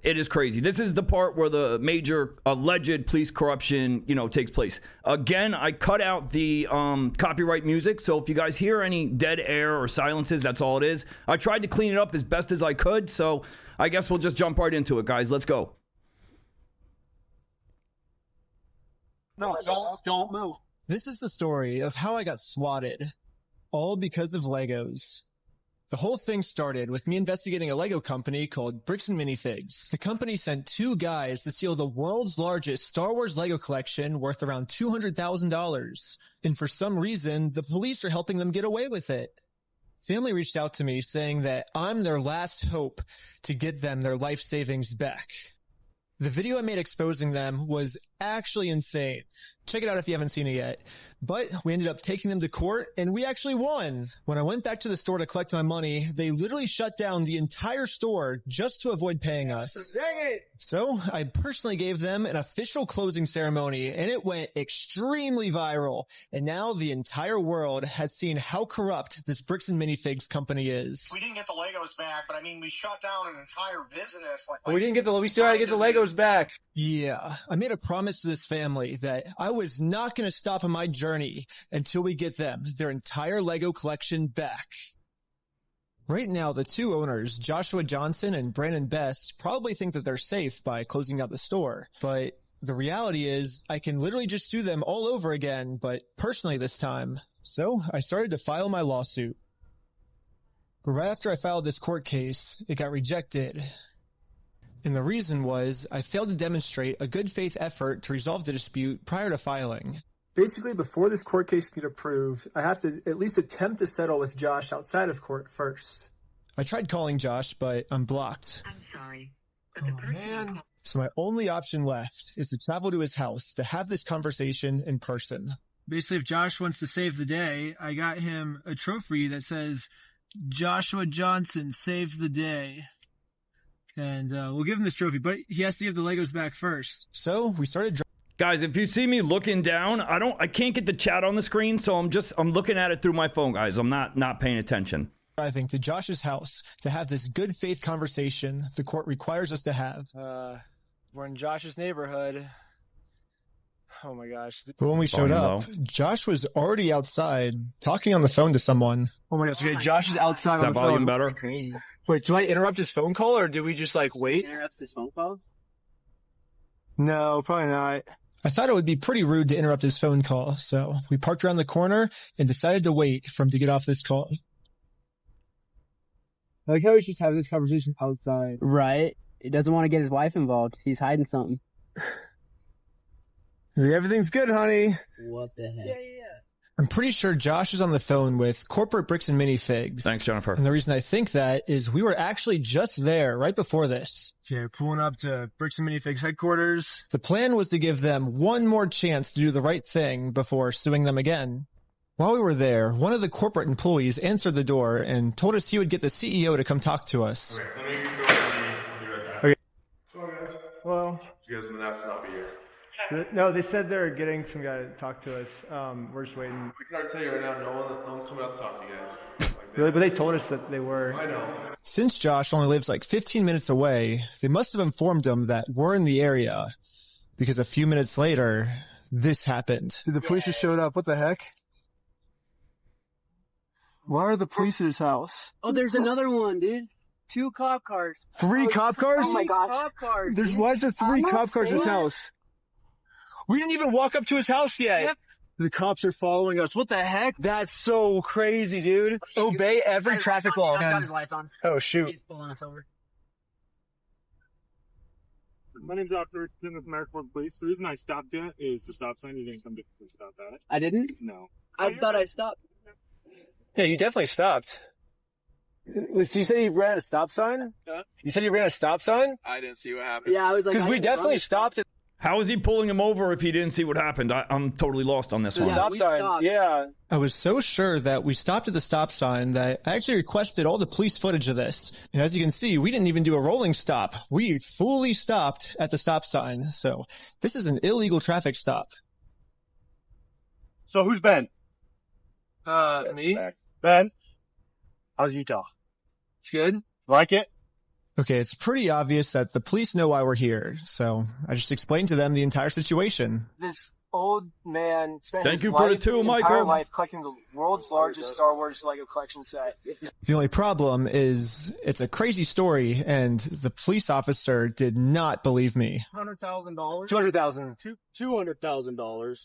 It is crazy. This is the part where the major alleged police corruption, takes place. Again, I cut out the copyright music, so if you guys hear any dead air or silences, that's all it is. I tried to clean it up as best as I could, so I guess we'll just jump right into it, guys. Let's go. No, don't move. This is the story of how I got swatted, all because of Legos. The whole thing started with me investigating a Lego company called Bricks Minifigs. The company sent 2 guys to steal the world's largest Star Wars Lego collection worth around $200,000. And for some reason, the police are helping them get away with it. Family reached out to me saying that I'm their last hope to get them their life savings back. The video I made exposing them was actually insane. Check it out if you haven't seen it yet. But we ended up taking them to court, and we actually won. When I went back to the store to collect my money, they literally shut down the entire store just to avoid paying us. Dang it! So I personally gave them an official closing ceremony, and it went extremely viral. And now the entire world has seen how corrupt this Bricks and Minifigs company is. We didn't get the Legos back, but I mean, we shut down an entire business. We still gotta get the Legos back. Yeah, I made a promise to this family that I was not going to stop on my journey until we get them their entire Lego collection back. Right now, the 2 owners, Joshua Johnson and Brandon Best, probably think that they're safe by closing out the store. But the reality is, I can literally just sue them all over again, but personally this time. So I started to file my lawsuit. But right after I filed this court case, it got rejected. And the reason was I failed to demonstrate a good faith effort to resolve the dispute prior to filing. Basically, before this court case can get approved, I have to at least attempt to settle with Josh outside of court first. I tried calling Josh, but I'm blocked. I'm sorry. Man. So my only option left is to travel to his house to have this conversation in person. Basically, if Josh wants to save the day, I got him a trophy that says, Joshua Johnson saved the day. And we'll give him this trophy, but he has to give the Legos back first. So we started Guys, if you see me looking down, I can't get the chat on the screen, so I'm looking at it through my phone, guys. I'm not paying attention. Driving to Josh's house to have this good faith conversation the court requires us to have. We're in Josh's neighborhood. Oh my gosh. But when we showed up, Josh was already outside talking on the phone to someone. Oh my gosh. Okay, Josh is outside Is on that the volume phone. better? That's crazy. Wait, do I interrupt his phone call or do we just wait? Interrupt this phone call? No, probably not. I thought it would be pretty rude to interrupt his phone call, so we parked around the corner and decided to wait for him to get off this call. I like how we just have this conversation outside. Right. He doesn't want to get his wife involved. He's hiding something. Everything's good, honey. What the heck? Yeah. I'm pretty sure Josh is on the phone with corporate Bricks and Minifigs. Thanks, Jennifer. And the reason I think that is we were actually just there right before this. Okay, pulling up to Bricks and Minifigs headquarters. The plan was to give them one more chance to do the right thing before suing them again. While we were there, one of the corporate employees answered the door and told us he would get the CEO to come talk to us. Okay, let me go and I'll be right back. Okay. So guys, Well, you guys must not be here. no, they said they're getting some guy to talk to us. We're just waiting. We can already tell you right now, no one's coming out to talk to you guys. Really? But they told us that they were. I know. Since Josh only lives 15 minutes away, they must have informed him that we're in the area, because a few minutes later, this happened. Dude, the police just showed up. What the heck? Why are the police at his house? Oh, there's another one, dude. 2 cop cars. 3 cop cars? Oh my gosh. Cop cars. Why is there 3 cop cars at his saying. house? We didn't even walk up to his house yet. Yep. The cops are following us. What the heck? That's so crazy, dude. Obey every traffic law. He's got his lights on. Oh, shoot. He's pulling us over. My name's Officer Plymouth American Police. The reason I stopped you is the stop sign. You didn't come to stop at. I didn't? No. I thought I stopped. Yeah, you definitely stopped. You said he ran a stop sign? Huh? You said he ran a stop sign? I didn't see what happened. Yeah, I was like... Because we definitely stopped at How is he pulling him over if he didn't see what happened? I'm totally lost on this the one. stop we sign. stopped. Yeah. I was so sure that we stopped at the stop sign that I actually requested all the police footage of this. And as you can see, we didn't even do a rolling stop. We fully stopped at the stop sign. So this is an illegal traffic stop. So who's Ben? Me? Back. Ben? How's Utah? It's good? Like it? Okay, it's pretty obvious that the police know why we're here, so I just explained to them the entire situation. This old man spent Thank his you for the two, entire Michael. life collecting the world's largest Star Wars Lego collection set. The only problem is it's a crazy story, and the police officer did not believe me. $100,000? $200,000. $200,000.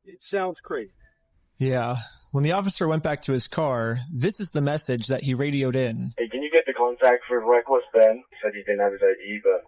It sounds crazy. Yeah, when the officer went back to his car, this is the message that he radioed in. Hey, can you get the contact for Reckless Ben? He said he didn't have his ID, but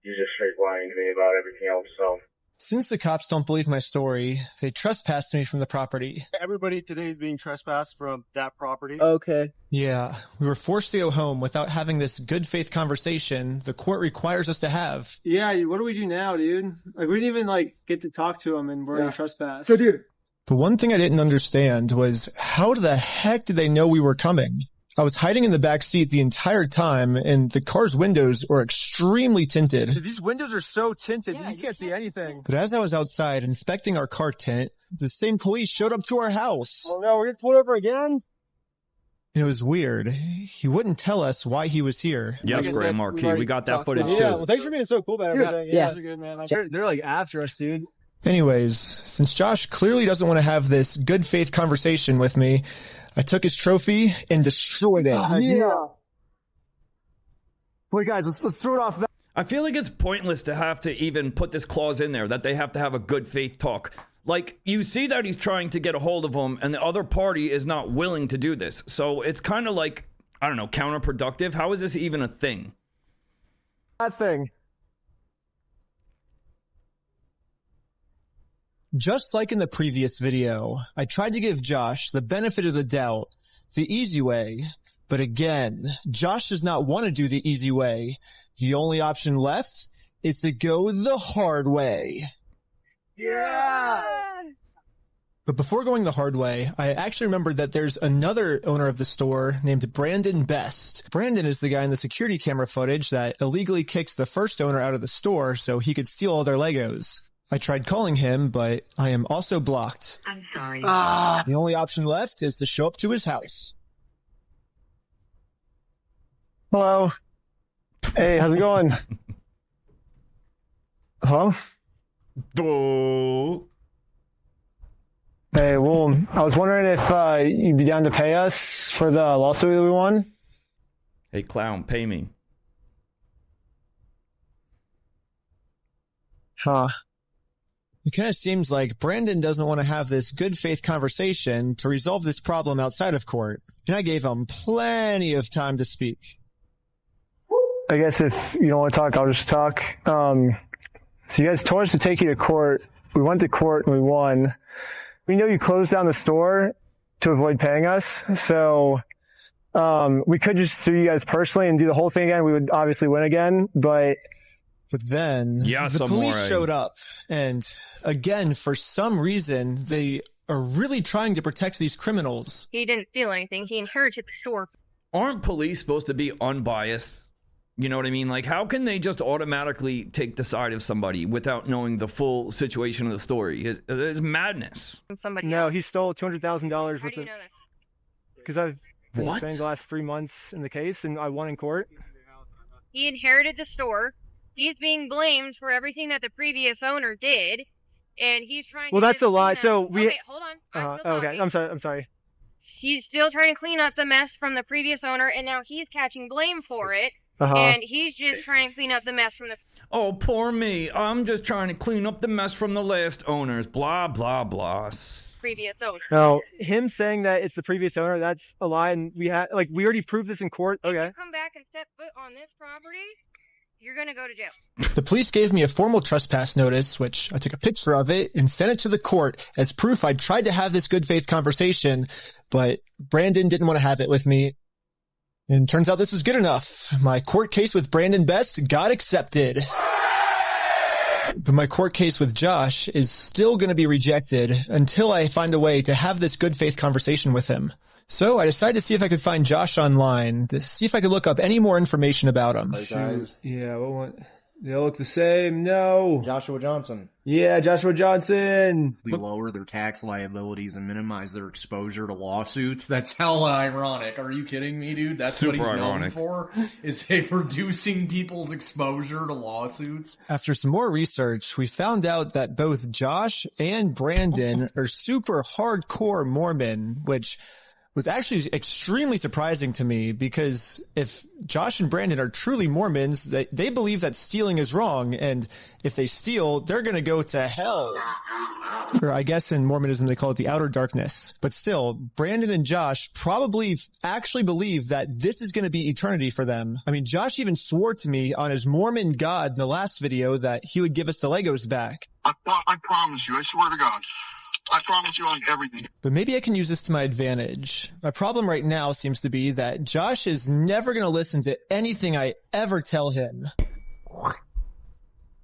he's just straight lying to me about everything else, so. Since the cops don't believe my story, they trespassed me from the property. Everybody today is being trespassed from that property. Okay. Yeah, we were forced to go home without having this good faith conversation the court requires us to have. Yeah, what do we do now, dude? Like, we didn't even, get to talk to him, and we're in trespass. So, dude. But one thing I didn't understand was how the heck did they know we were coming? I was hiding in the back seat the entire time, and the car's windows were extremely tinted. These windows are so tinted that you can't see anything. But as I was outside inspecting our car tint, the same police showed up to our house. Well, no, we're getting pulled over again? It was weird. He wouldn't tell us why he was here. Yes, Like I Graham said, Marquis. we've We got that already footage talked too. Yeah, well, thanks for being so cool about everything. Yeah. Those are good, man. Like, They're after us, dude. Anyways, since Josh clearly doesn't want to have this good faith conversation with me, I took his trophy and destroyed it. yeah. Wait, guys, let's throw it off that. I feel like it's pointless to have to even put this clause in there that they have to have a good faith talk. Like, you see that he's trying to get a hold of him and the other party is not willing to do this. So it's kind of like, I don't know, counterproductive. How is this even a thing? That thing. Just like in the previous video, I tried to give Josh the benefit of the doubt, the easy way. But again, Josh does not want to do the easy way. The only option left is to go the hard way. Yeah! But before going the hard way, I actually remembered that there's another owner of the store named Brandon Best. Brandon is the guy in the security camera footage that illegally kicked the first owner out of the store so he could steal all their Legos. I tried calling him, but I am also blocked. I'm sorry. The only option left is to show up to his house. Hello. Hey, how's it going? Hello? Oh. Hey, well, I was wondering if you'd be down to pay us for the lawsuit that we won. Hey, clown, pay me. Huh. It kind of seems like Brandon doesn't want to have this good faith conversation to resolve this problem outside of court. And I gave him plenty of time to speak. I guess if you don't want to talk, I'll just talk. So you guys told us to take you to court. We went to court and we won. We know you closed down the store to avoid paying us. So we could just sue you guys personally and do the whole thing again. We would obviously win again, but then the police showed up. And again, for some reason, they are really trying to protect these criminals. He didn't steal anything. He inherited the store. Aren't police supposed to be unbiased? You know what I mean? Like, how can they just automatically take the side of somebody without knowing the full situation of the story? It's madness. No, he stole $200,000 How worth do you of... know this? Because I've been What? spending the last 3 months in the case, and I won in court. He inherited the store. He's being blamed for everything that the previous owner did, and he's trying. Well, to that's a lie. clean So up- we. Okay, hold on. I'm still Okay, talking. I'm sorry. He's still trying to clean up the mess from the previous owner, and now he's catching blame for it. Uh-huh. And he's just trying to clean up the mess from the Oh, poor me. I'm just trying to clean up the mess from the last owners. Blah, blah, blah. previous owner. No, him saying that it's the previous owner, that's a lie, and we already proved this in court. If Okay. you come back and step foot on this property, you're gonna go to jail. The police gave me a formal trespass notice, which I took a picture of it and sent it to the court as proof I tried to have this good faith conversation, but Brandon didn't want to have it with me. And turns out this was good enough. My court case with Brandon Best got accepted. But my court case with Josh is still going to be rejected until I find a way to have this good faith conversation with him. So I decided to see if I could find Josh online, to see if I could look up any more information about him. Yeah, They look the same. No. Joshua Johnson. Yeah, Joshua Johnson. We lower their tax liabilities and minimize their exposure to lawsuits. That's hella ironic. Are you kidding me, dude? That's Super what he's ironic. known for, is reducing people's exposure to lawsuits. After some more research, we found out that both Josh and Brandon are super hardcore Mormon, which was actually extremely surprising to me because if Josh and Brandon are truly Mormons, they believe that stealing is wrong, and if they steal, they're going to go to hell. Or I guess in Mormonism they call it the outer darkness. But still, Brandon and Josh probably actually believe that this is going to be eternity for them. I mean, Josh even swore to me on his Mormon God in the last video that he would give us the Legos back. I promise you. I swear to God. I promise you on everything. But maybe I can use this to my advantage. My problem right now seems to be that Josh is never going to listen to anything I ever tell him.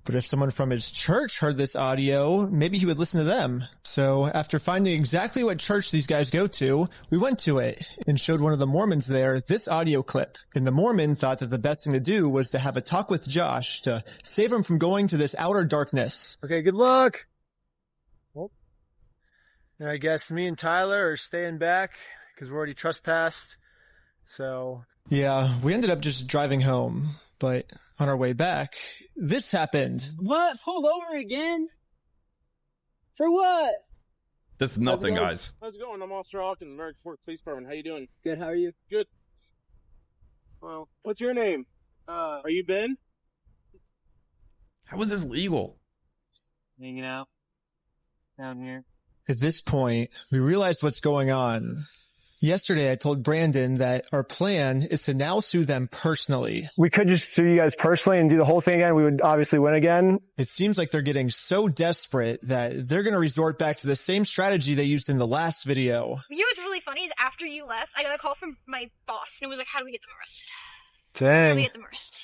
But if someone from his church heard this audio, maybe he would listen to them. So after finding exactly what church these guys go to, we went to it and showed one of the Mormons there this audio clip. And the Mormon thought that the best thing to do was to have a talk with Josh to save him from going to this outer darkness. Okay, good luck. And I guess me and Tyler are staying back because we're already trespassed. So Yeah, we ended up just driving home. But on our way back, this happened. What? Pulled over again? For what? This is nothing, guys. How's it going? I'm Officer Hawkins, American Fork Police Department. How you doing? Good, how are you? Good. Well, what's your name? Are you Ben? How is this legal? Hanging out down here. At this point, we realized what's going on. Yesterday, I told Brandon that our plan is to now sue them personally. we could just sue you guys personally and do the whole thing again. We would obviously win again. It seems like they're getting so desperate that they're going to resort back to the same strategy they used in the last video. You know what's really funny is after you left, I got a call from my boss, and it was like, how do we get them arrested? How do we Dang. get them arrested?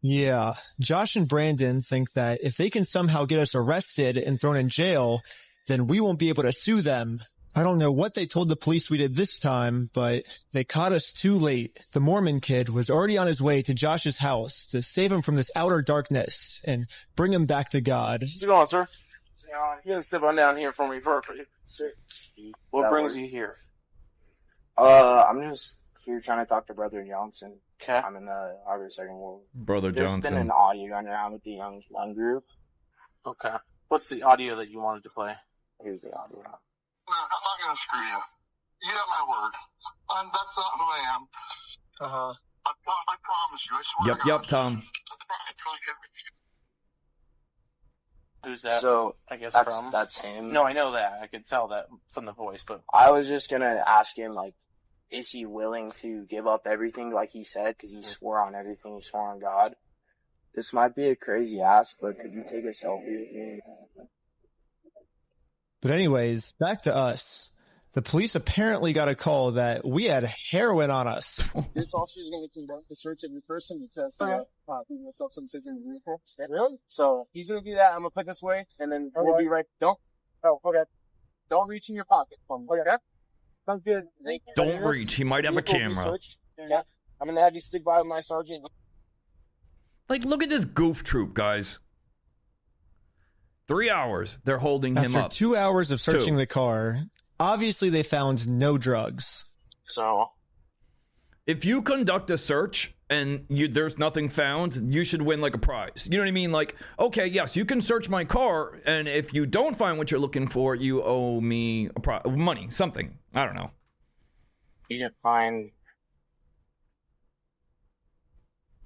Yeah, Josh and Brandon think that if they can somehow get us arrested and thrown in jail, then we won't be able to sue them. I don't know what they told the police we did this time, but they caught us too late. The Mormon kid was already on his way to Josh's house to save him from this outer darkness and bring him back to God. How's it going, sir? You can sit on down here for me for a sir. What brings you here? I'm just here trying to talk to Brother Johnson. Okay. I'm in the Harbor Second World. Brother There's Johnson. been an audio going around with the young group. Okay. What's the audio that you wanted to play? Here's the audio. I'm not going to screw you. You have my word. That's not who I am. Uh-huh. I promise you. I swear to God. Yep, Tom. Who's that? So, I guess that's, from? that's him. No, I know that. I could tell that from the voice, but I was just gonna ask him, like, is he willing to give up everything like he said? Because he swore on everything. He swore on God. This might be a crazy ask, but could you take a selfie with me? But anyways, back to us. The police apparently got a call that we had heroin on us. this officer is going to conduct a search of your person because substances in the vehicle. Really? So he's going to do that. I'm going to put this way, and then we'll be right. Don't. Oh, okay. Don't reach in your pocket for me. Okay. Sounds good. Don't reach. He might have a Vehicle will be camera. searched. Yeah. I'm going to have you stick by with my sergeant. Like, look at this goof troop, guys. 3 hours. They're holding him After up. 2 hours of searching 2. the car, obviously they found no drugs. So, if you conduct a search and there's nothing found, you should win like a prize. You know what I mean? Like, okay, yes, you can search my car, and if you don't find what you're looking for, you owe me money, something. I don't know. you can find.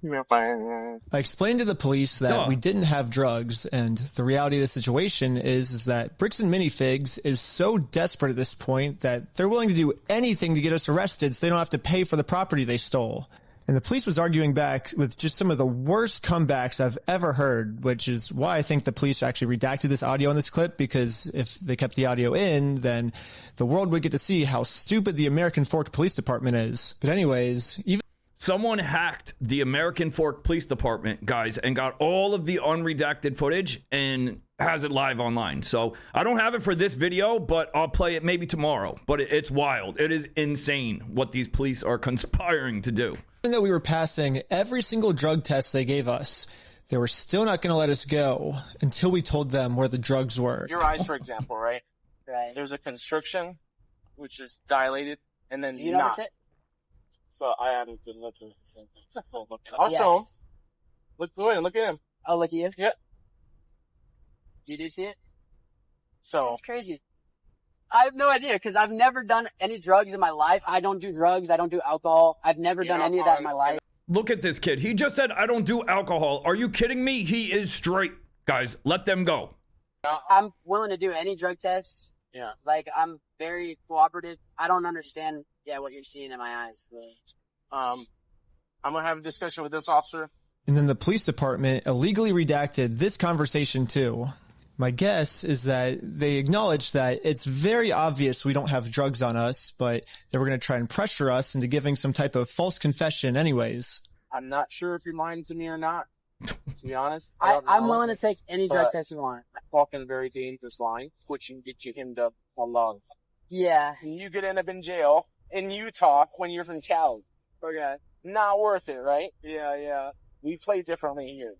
I explained to the police that we didn't have drugs, and the reality of the situation is that Bricks and Minifigs is so desperate at this point that they're willing to do anything to get us arrested so they don't have to pay for the property they stole. And the police was arguing back with just some of the worst comebacks I've ever heard, which is why I think the police actually redacted this audio in this clip, because if they kept the audio in, then the world would get to see how stupid the American Fork Police Department is. But anyways, even Someone hacked the American Fork Police Department, guys, and got all of the unredacted footage and has it live online. So I don't have it for this video, but I'll play it maybe tomorrow. But it's wild. It is insane what these police are conspiring to do. though we were passing every single drug test they gave us, they were still not going to let us go until we told them where the drugs were. Your eyes, for example, right? Right. There's a constriction, which is dilated, and then Do you not. notice it? So I haven't been looking at the same thing. I'll Yes. show him. Look through it and look at him. Oh, look at you? Yep. You do see it? So That's crazy. I have no idea because I've never done any drugs in my life. I don't do drugs. I don't do alcohol. I've never done any of that in my life. Look at this kid. He just said, I don't do alcohol. Are you kidding me? He is straight. Guys, let them go. I'm willing to do any drug tests. Yeah. Like, I'm very cooperative. I don't understand, what you're seeing in my eyes. I'm gonna have a discussion with this officer. And then the police department illegally redacted this conversation too. My guess is that they acknowledge that it's very obvious we don't have drugs on us, but they were going to try and pressure us into giving some type of false confession anyways. I'm not sure if you're lying to me or not, to be honest. I'm willing to take any drug But- test you want. Talking a very dangerous line, which can get you hemmed up a lot of time. Yeah. And you could end up in jail in Utah when you're from Cali. Okay. Not worth it, right? Yeah. We play differently here.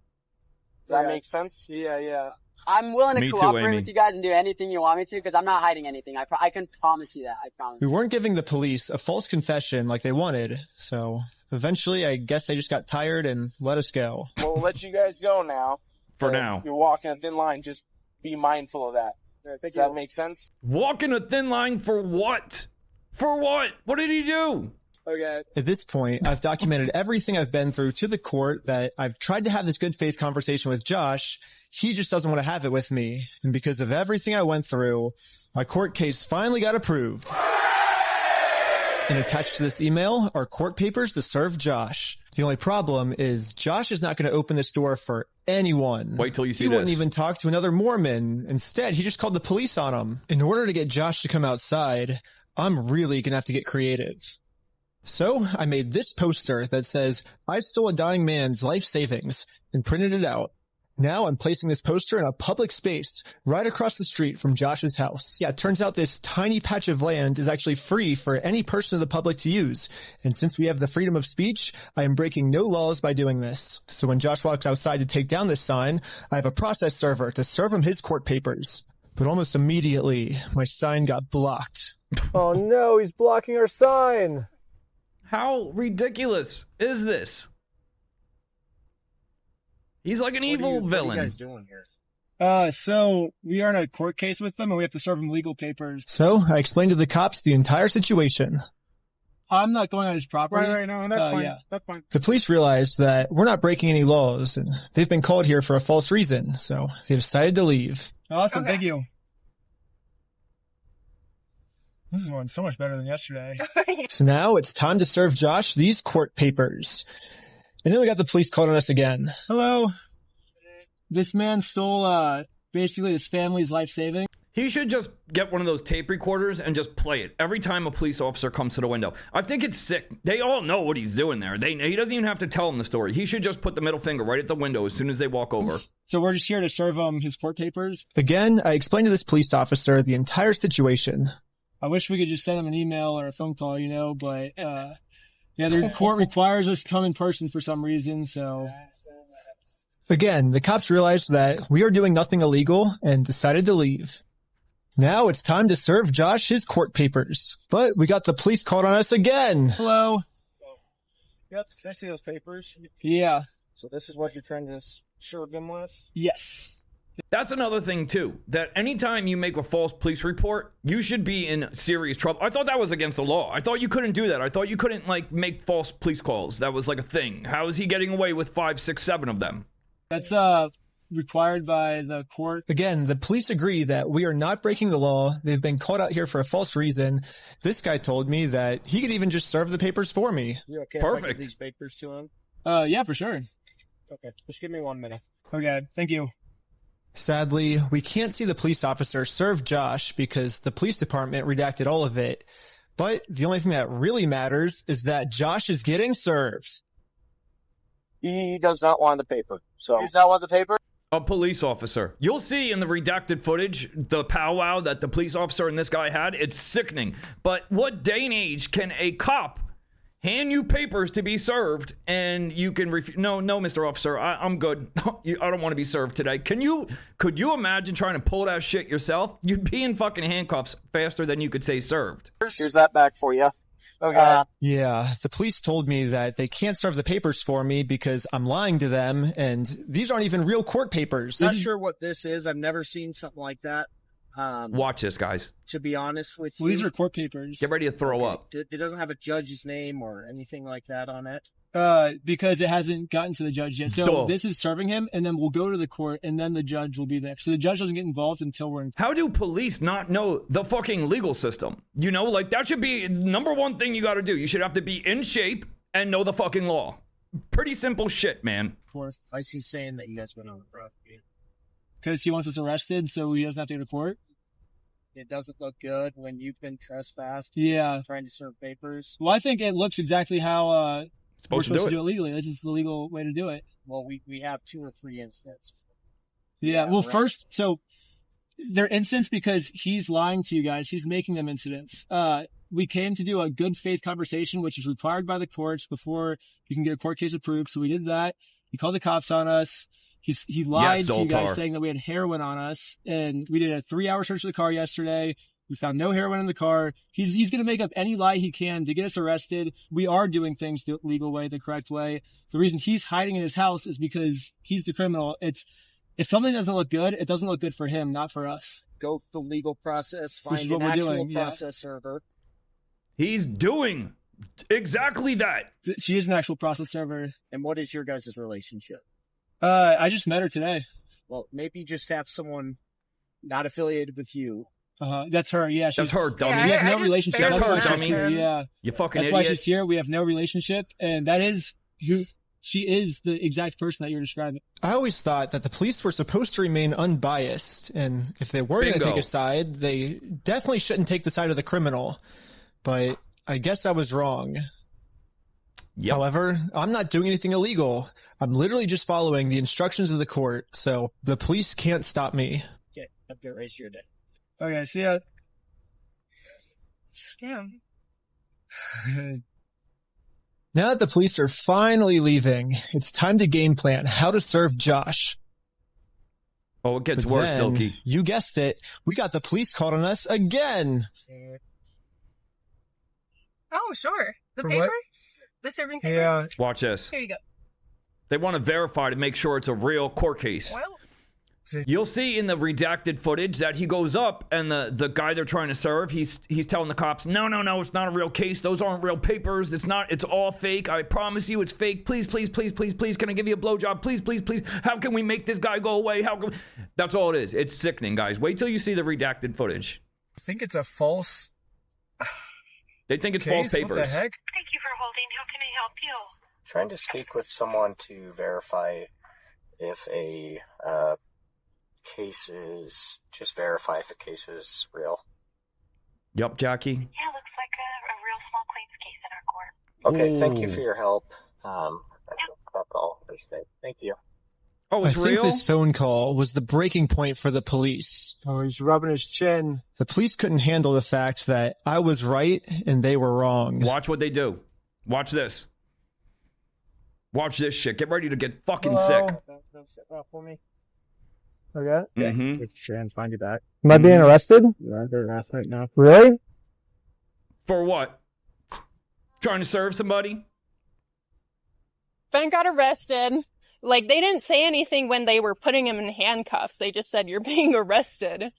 Does that Okay. make sense? Yeah. I'm willing to Me too, cooperate Amy. with you guys and do anything you want me to because I'm not hiding anything. I can promise you that. I promise. We weren't giving the police a false confession like they wanted, so eventually I guess they just got tired and let us go. We'll let you guys go now. For But now. You're walking a thin line. Just be mindful of that. Does that make sense? Walking a thin line for what? For what? What did he do? Okay. At this point, I've documented everything I've been through to the court, that I've tried to have this good faith conversation with Josh. He just doesn't want to have it with me. And because of everything I went through, my court case finally got approved. And attached to this email are court papers to serve Josh. The only problem is Josh is not going to open this door for anyone. Wait till you see He wouldn't this. even talk to another Mormon. Instead, he just called the police on him. In order to get Josh to come outside, I'm really going to have to get creative. So I made this poster that says, I stole a dying man's life savings, and printed it out. Now I'm placing this poster in a public space right across the street from Josh's house. Yeah, it turns out this tiny patch of land is actually free for any person of the public to use. And since we have the freedom of speech, I am breaking no laws by doing this. So when Josh walks outside to take down this sign, I have a process server to serve him his court papers. But almost immediately, my sign got blocked. Oh no, he's blocking our sign. How ridiculous is this? He's like an evil villain. What are you guys doing here? So we are in a court case with them and we have to serve them legal papers. So I explained to the cops the entire situation. I'm not going on his property. Right, no, that's fine. Yeah. That's fine. The police realized that we're not breaking any laws, and they've been called here for a false reason, so they decided to leave. Awesome. Thank you. This is going so much better than yesterday. So now it's time to serve Josh these court papers. And then we got the police called on us again. Hello. This man stole, basically his family's life savings. He should just get one of those tape recorders and just play it every time a police officer comes to the window. I think it's sick. They all know what he's doing there. He doesn't even have to tell them the story. He should just put the middle finger right at the window as soon as they walk over. So we're just here to serve him his court papers. Again, I explained to this police officer the entire situation. I wish we could just send him an email or a phone call, but, yeah, the court requires us to come in person for some reason, so. Again, the cops realized that we are doing nothing illegal and decided to leave. Now it's time to serve Josh his court papers. But we got the police called on us again. Hello. Yep. Can I see those papers? Yeah. So this is what you're trying to serve them with? Yes. That's another thing, too, that anytime you make a false police report, you should be in serious trouble. I thought that was against the law. I thought you couldn't do that. I thought you couldn't, make false police calls. That was like a thing. How is he getting away with 5, 6, 7 of them? That's, required by the court. Again, the police agree that we are not breaking the law. They've been called out here for a false reason. This guy told me that he could even just serve the papers for me. You okay? Perfect. If I give these papers to him? Yeah, for sure. Okay. Just give me 1 minute. Okay. Thank you. Sadly, we can't see the police officer serve Josh because the police department redacted all of it. But the only thing that really matters is that Josh is getting served. He does not want the paper. So he does not want the paper? A police officer. You'll see in the redacted footage the powwow that the police officer and this guy had. It's sickening. But what day and age can a cop hand you papers to be served, and you can refuse. No, Mr. Officer, I'm good. I don't want to be served today. Could you imagine trying to pull that shit yourself? You'd be in fucking handcuffs faster than you could say served. Here's that back for you. Okay. Yeah, the police told me that they can't serve the papers for me because I'm lying to them, and these aren't even real court papers. Not sure what this is. I've never seen something like that. Watch this, guys. To be honest with you. Well, these are court papers. Get ready to throw up. It doesn't have a judge's name or anything like that on it. Because it hasn't gotten to the judge yet. So this is serving him, and then we'll go to the court, and then the judge will be there. So the judge doesn't get involved until we're in. How do police not know the fucking legal system? You know, like that should be number one thing you got to do. You should have to be in shape and know the fucking law. Pretty simple shit, man. Of course. I see saying that you guys went on the property. Because he wants us arrested, so he doesn't have to go to court. It doesn't look good when you've been trespassed. Yeah. Trying to serve papers. Well, I think it looks exactly how we're supposed to do it legally. This is the legal way to do it. Well, we have 2 or 3 incidents. Yeah. Well, right. first, so they're incidents because he's lying to you guys. He's making them incidents. We came to do a good faith conversation, which is required by the courts before you can get a court case approved. So we did that. He called the cops on us. He lied to you guys saying that we had heroin on us, and we did a 3-hour search of the car yesterday. We found no heroin in the car. He's going to make up any lie he can to get us arrested. We are doing things the legal way, the correct way. The reason he's hiding in his house is because he's the criminal. If something doesn't look good, it doesn't look good for him, not for us. Go through the legal process, find what an we're actual doing, process server. He's doing exactly that. She is an actual process server. And what is your guys' relationship? I just met her today. Well, maybe just have someone not affiliated with you. That's her. Yeah, that's her, dummy. We have no relationship. That's her, dummy. Yeah, you fucking That's idiot. why she's here. We have no relationship, and that is who she is. The exact person that you're describing. I always thought that the police were supposed to remain unbiased, and if they were going to take a side, they definitely shouldn't take the side of the criminal. But I guess I was wrong. Yep. However, I'm not doing anything illegal. I'm literally just following the instructions of the court, so the police can't stop me. Okay, have a good rest of your day. Okay, see ya. Damn. Now that the police are finally leaving, it's time to game plan how to serve Josh. Oh, it gets But worse, then, Silky. You guessed it. We got the police called on us again. Oh, sure. The For paper? what? The serving paper? Yeah. Watch this. Here you go. They want to verify to make sure it's a real court case. Well, You'll see in the redacted footage that he goes up and the guy they're trying to serve, he's telling the cops, no, it's not a real case. Those aren't real papers. It's all fake. I promise you it's fake. Please, can I give you a blowjob? Please. How can we make this guy go away? That's all it is. It's sickening, guys. Wait till you see the redacted footage. I think it's a false. They think it's case? false papers. What the heck? Thank you for holding. How can I help you? Trying to speak with someone to verify if a case is, just verify if a case is real. Yup, Jackie. Yeah, looks like a real small claims case in our court. Okay, thank you for your help. That's all for today. Thank you. Oh, it's I think real? this phone call was the breaking point for the police. Oh, he's rubbing his chin. The police couldn't handle the fact that I was right and they were wrong. Watch what they do. Watch this. Watch this shit. Get ready to get fucking sick. Sit up for me. Okay. Mm-hmm. Let's try and find you back. Am I being arrested? You're under arrest right now. Really? For what? Trying to serve somebody? Ben got arrested. Like, they didn't say anything when they were putting him in handcuffs. They just said, you're being arrested.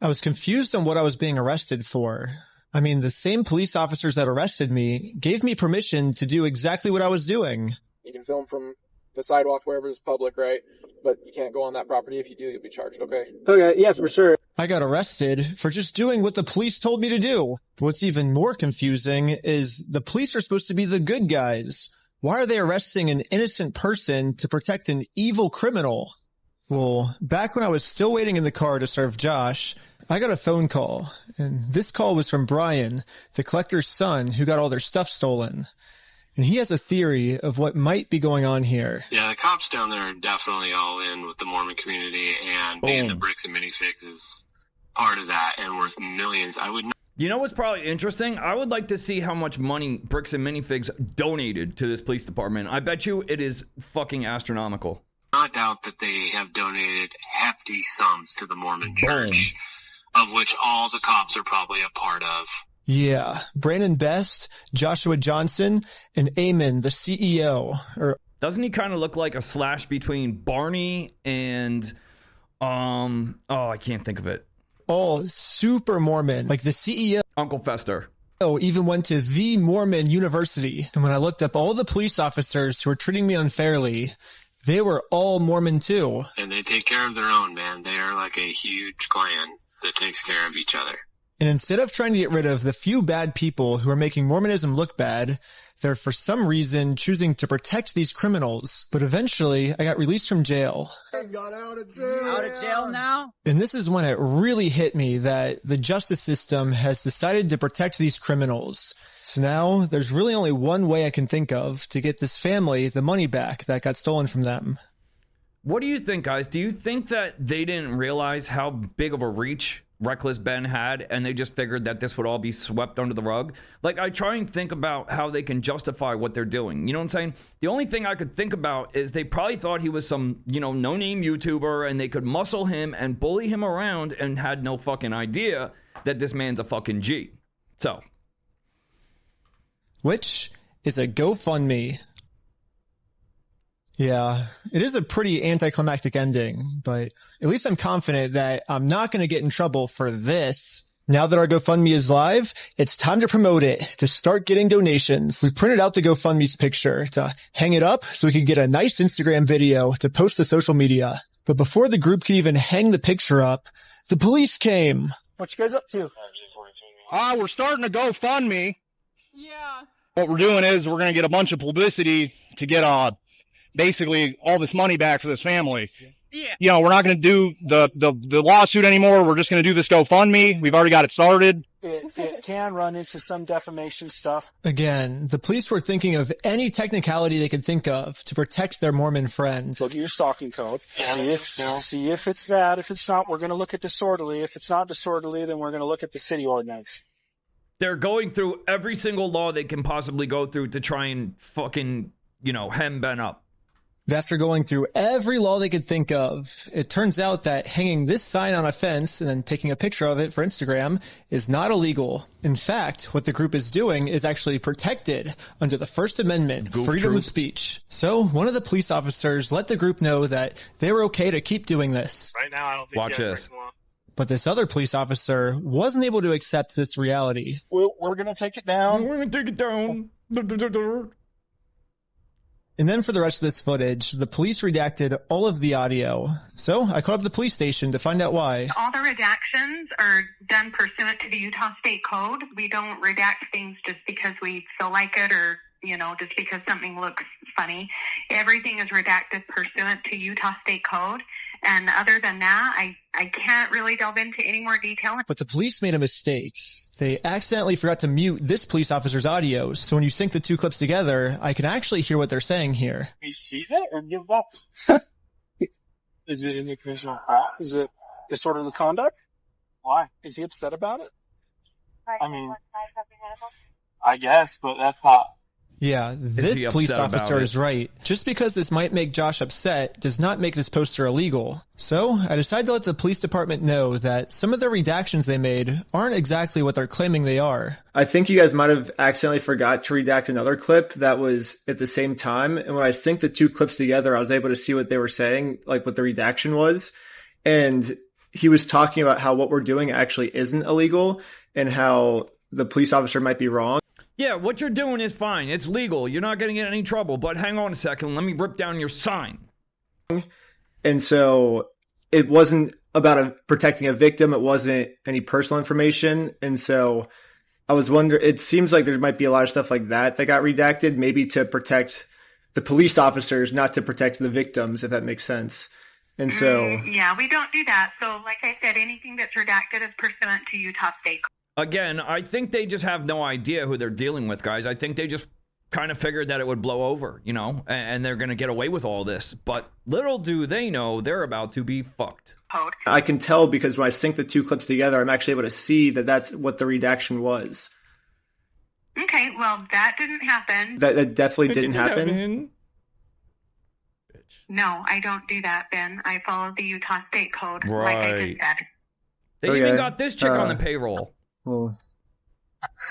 I was confused on what I was being arrested for. I mean, the same police officers that arrested me gave me permission to do exactly what I was doing. You can film from the sidewalk wherever it's public, right? But you can't go on that property. If you do, you'll be charged, okay? Okay, yeah, for sure. I got arrested for just doing what the police told me to do. What's even more confusing is the police are supposed to be the good guys. Why are they arresting an innocent person to protect an evil criminal? Well, back when I was still waiting in the car to serve Josh, I got a phone call, and this call was from Brian, the collector's son who got all their stuff stolen. And he has a theory of what might be going on here. Yeah, the cops down there are definitely all in with the Mormon community, and being the Bricks and Minifigs is part of that and worth millions. I would not. You know what's probably interesting? I would like to see how much money Bricks and Minifigs donated to this police department. I bet you it is fucking astronomical. I doubt that they have donated hefty sums to the Mormon Church, of which all the cops are probably a part of. Yeah, Brandon Best, Joshua Johnson, and Eamon, the CEO. Doesn't he kind of look like a slash between Barney and, I can't think of it. All super Mormon, like the CEO. Uncle Fester. Even went to the Mormon University. And when I looked up all the police officers who were treating me unfairly, they were all Mormon too. And they take care of their own, man. They are like a huge clan that takes care of each other. And instead of trying to get rid of the few bad people who are making Mormonism look bad, they're for some reason choosing to protect these criminals. But eventually, I got released from jail. I got out of jail. Out of jail now? And this is when it really hit me that the justice system has decided to protect these criminals. So now there's really only one way I can think of to get this family the money back that got stolen from them. What do you think, guys? Do you think that they didn't realize how big of a reach Reckless Ben had, and they just figured that this would all be swept under the rug? Like, I try and think about how they can justify what they're doing. You know what I'm saying? The only thing I could think about is they probably thought he was some, no-name YouTuber, and they could muscle him and bully him around and had no fucking idea that this man's a fucking G. So. Which is a GoFundMe. Yeah, it is a pretty anticlimactic ending, but at least I'm confident that I'm not going to get in trouble for this. Now that our GoFundMe is live, it's time to promote it, to start getting donations. We printed out the GoFundMe's picture to hang it up so we could get a nice Instagram video to post to social media. But before the group could even hang the picture up, the police came. What you guys up to? We're starting a GoFundMe. Yeah. What we're doing is we're going to get a bunch of publicity to get basically all this money back for this family. Yeah. We're not going to do the lawsuit anymore. We're just going to do this GoFundMe. We've already got it started. It can run into some defamation stuff. Again, the police were thinking of any technicality they could think of to protect their Mormon friends. Look at your stalking code. See if it's bad. If it's not, we're going to look at disorderly. If it's not disorderly, then we're going to look at the city ordinance. They're going through every single law they can possibly go through to try and fucking, hem Ben up. After going through every law they could think of, it turns out that hanging this sign on a fence and then taking a picture of it for Instagram is not illegal. In fact, what the group is doing is actually protected under the First Amendment, freedom of speech. So one of the police officers let the group know that they were okay to keep doing this. Right now, I don't think Watch this. But this other police officer wasn't able to accept this reality. We're going to take it down. We're going to take it down. And then for the rest of this footage, the police redacted all of the audio. So I called up the police station to find out why. All the redactions are done pursuant to the Utah State Code. We don't redact things just because we feel like it or, just because something looks funny. Everything is redacted pursuant to Utah State Code. And other than that, I can't really delve into any more detail. But the police made a mistake. They accidentally forgot to mute this police officer's audio, so when you sync the two clips together, I can actually hear what they're saying here. He sees it or give up? Is it individual? Is it disorderly conduct? Why? Is he upset about it? I mean, I guess, but that's not... Yeah, this police officer is right. Just because this might make Josh upset does not make this poster illegal. So I decided to let the police department know that some of the redactions they made aren't exactly what they're claiming they are. I think you guys might have accidentally forgot to redact another clip that was at the same time. And when I synced the two clips together, I was able to see what they were saying, like what the redaction was. And he was talking about how what we're doing actually isn't illegal and how the police officer might be wrong. Yeah, what you're doing is fine. It's legal. You're not going to get any trouble. But hang on a second. Let me rip down your sign. And so it wasn't about protecting a victim. It wasn't any personal information. And so I was wondering, it seems like there might be a lot of stuff like that got redacted, maybe to protect the police officers, not to protect the victims, if that makes sense. And so... yeah, we don't do that. So like I said, anything that's redacted is pursuant to Utah State. Again, I think they just have no idea who they're dealing with, guys. I think they just kind of figured that it would blow over, and they're going to get away with all this. But little do they know they're about to be fucked. code. I can tell because when I sync the two clips together, I'm actually able to see that that's what the redaction was. Okay, well, that didn't happen. That definitely didn't happen. No, I don't do that, Ben. I follow the Utah State Code, Right. like I just said. They even got this chick on the payroll. Well,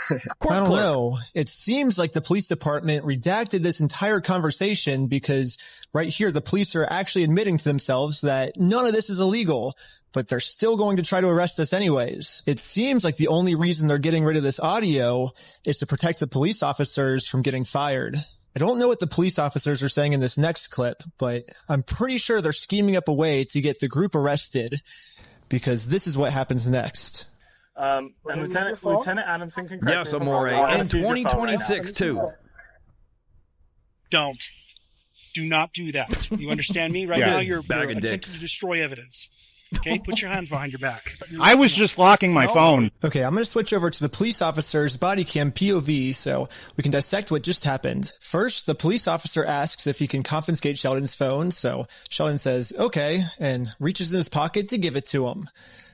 I don't know. It seems like the police department redacted this entire conversation because right here, the police are actually admitting to themselves that none of this is illegal, but they're still going to try to arrest us anyways. It seems like the only reason they're getting rid of this audio is to protect the police officers from getting fired. I don't know what the police officers are saying in this next clip, but I'm pretty sure they're scheming up a way to get the group arrested because this is what happens next. And Lieutenant Adamson can correct Yes, me if I'm Amore. wrong. In 2026, too. Don't. Do not do that. You understand me? Right Yeah. now, you're Bag of attempting dicks. to destroy evidence. Okay? Put your hands behind your back. I was just locking my phone. Okay, I'm going to switch over to the police officer's body cam POV so we can dissect what just happened. First, the police officer asks if he can confiscate Sheldon's phone, so Sheldon says, okay, and reaches in his pocket to give it to him.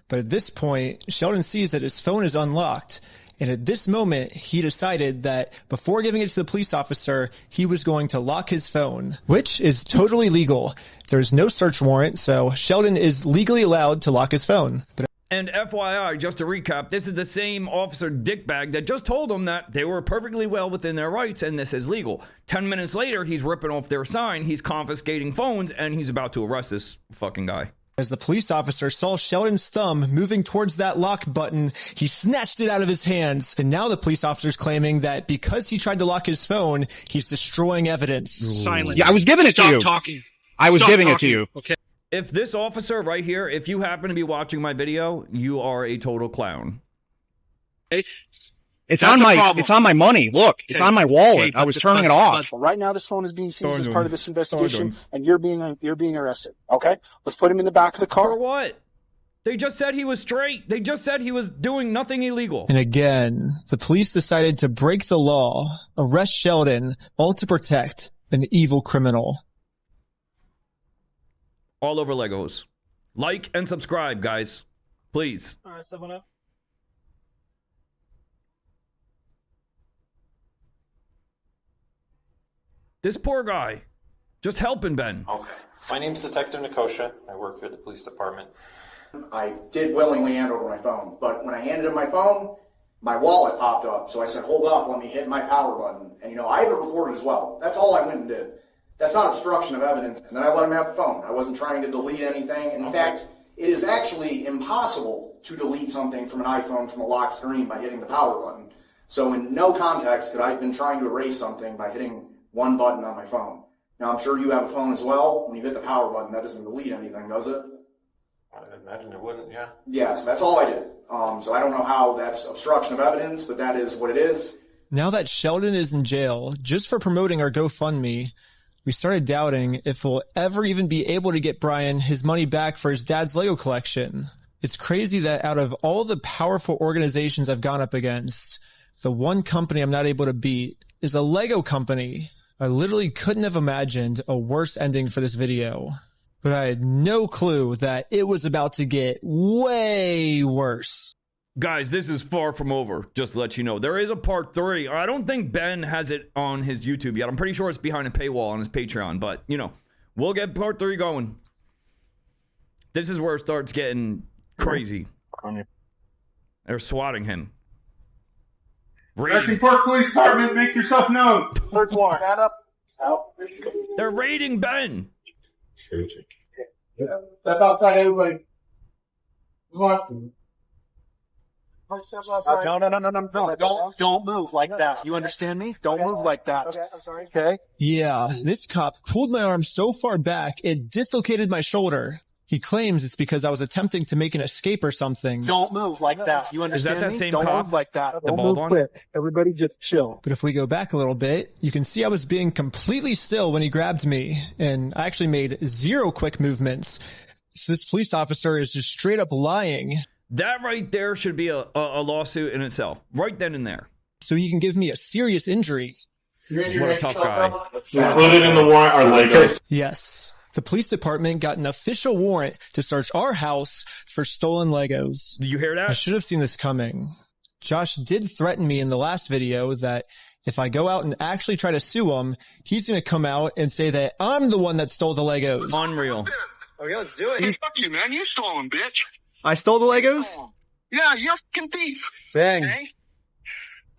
But at this point, Sheldon sees that his phone is unlocked. And at this moment, he decided that before giving it to the police officer, he was going to lock his phone, which is totally legal. There's no search warrant, so Sheldon is legally allowed to lock his phone. And FYI, just to recap, this is the same officer dickbag that just told them that they were perfectly well within their rights and this is legal. 10 minutes later, he's ripping off their sign, he's confiscating phones, and he's about to arrest this fucking guy. As the police officer saw Sheldon's thumb moving towards that lock button, he snatched it out of his hands. And now the police officer's claiming that because he tried to lock his phone, he's destroying evidence. Silence. Yeah, I was giving it to you. Stop talking. I was Stop giving talking. it to you. Okay. If this officer right here, if you happen to be watching my video, you are a total clown. It's on my money. Look, it's on my wallet. I was turning it off. Right now, this phone is being seized as part of this investigation, and you're being arrested. Okay, let's put him in the back of the car. For what? They just said he was straight. They just said he was doing nothing illegal. And again, the police decided to break the law, arrest Sheldon, all to protect an evil criminal. All over Legos. Like and subscribe, guys. Please. All right, 7-up. This poor guy. Just helping Ben. Okay. My name's Detective Nikosha. I work here at the police department. I did willingly hand over my phone, but when I handed him my phone, my wallet popped up. So I said, hold up, let me hit my power button. And, I have it recorded as well. That's all I went and did. That's not obstruction of evidence. And then I let him have the phone. I wasn't trying to delete anything. In fact, it is actually impossible to delete something from an iPhone from a locked screen by hitting the power button. So in no context could I have been trying to erase something by hitting one button on my phone. Now, I'm sure you have a phone as well. When you hit the power button, that doesn't delete anything, does it? I imagine it wouldn't, yeah. Yeah, so that's all I did. So I don't know how that's obstruction of evidence, but that is what it is. Now that Sheldon is in jail, just for promoting our GoFundMe, we started doubting if we'll ever even be able to get Brian his money back for his dad's Lego collection. It's crazy that out of all the powerful organizations I've gone up against, the one company I'm not able to beat is a Lego company. I literally couldn't have imagined a worse ending for this video, but I had no clue that it was about to get way worse. Guys, this is far from over, just to let you know. There is a part 3. I don't think Ben has it on his YouTube yet. I'm pretty sure it's behind a paywall on his Patreon, but, we'll get part 3 going. This is where it starts getting crazy. They're swatting him. Jackson Park Police Department, make yourself known. Search warrant. Stand up. They're raiding Ben. Step outside, everybody. Come on. No. Don't move like that. You understand me? Don't move like that. Okay, I'm sorry. Okay? Yeah, this cop pulled my arm so far back, it dislocated my shoulder. He claims it's because I was attempting to make an escape or something. Don't move like that. You understand that me? same Don't cop? move like that. The bald one? Everybody just chill. But if we go back a little bit, you can see I was being completely still when he grabbed me, and I actually made 0 quick movements. So this police officer is just straight up lying. That right there should be a lawsuit in itself. Right then and there. So he can give me a serious injury. What a tough guy. Included in the warrant are Legos. Yes. The police department got an official warrant to search our house for stolen Legos. Did you hear that? I should have seen this coming. Josh did threaten me in the last video that if I go out and actually try to sue him, he's going to come out and say that I'm the one that stole the Legos. Unreal. Okay, let's do it. Hey, fuck you, man. You stole them, bitch. I stole the Legos? Yeah, you're a fucking thief. Dang. Okay?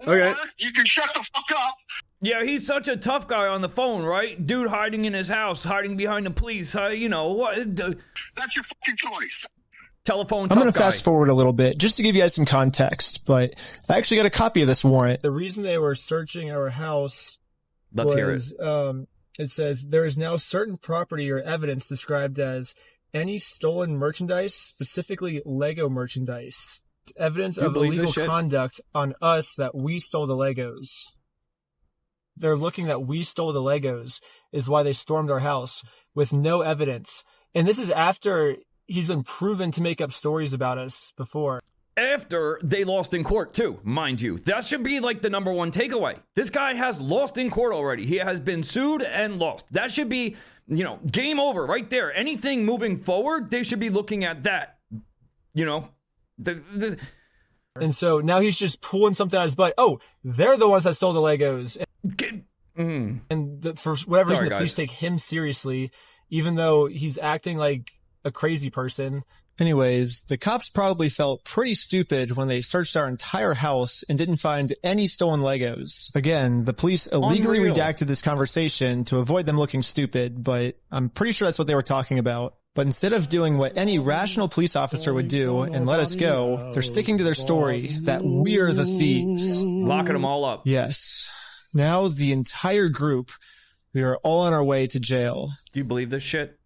Okay. You can shut the fuck up. Yeah, he's such a tough guy on the phone, right? Dude hiding in his house, hiding behind the police. You know what? That's your fucking choice. Telephone I'm tough going to guy. fast forward a little bit just to give you guys some context, but I actually got a copy of this warrant. The reason they were searching our house Let's hear it. It says there is now certain property or evidence described as any stolen merchandise, specifically Lego merchandise. Evidence You of believe this illegal shit? conduct on us that we stole the Legos. They're looking that we stole the Legos is why they stormed our house with no evidence. And this is after he's been proven to make up stories about us before. After they lost in court, too, mind you. That should be like the number one takeaway. This guy has lost in court already. He has been sued and lost. That should be, you know, game over right there. Anything moving forward, they should be looking at that. You know? And so now he's just pulling something out of his butt. Oh, they're the ones that stole the Legos. And for whatever reason, the police take him seriously, even though he's acting like a crazy person. Anyways, the cops probably felt pretty stupid when they searched our entire house and didn't find any stolen Legos. Again, the police illegally Unreal. redacted this conversation to avoid them looking stupid, but I'm pretty sure that's what they were talking about. But instead of doing what any rational police officer would do and let us go, they're sticking to their story that we're the thieves. Locking them all up. Yes. Now the entire group, we are all on our way to jail. Do you believe this shit?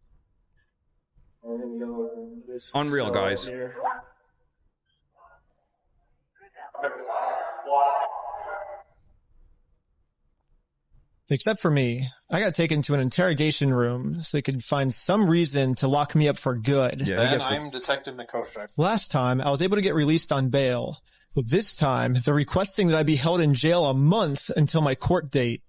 Unreal, guys. Except for me. I got taken to an interrogation room so they could find some reason to lock me up for good. And I'm Detective Nikosha. Last time, I was able to get released on bail. But this time, they're requesting that I be held in jail a month until my court date.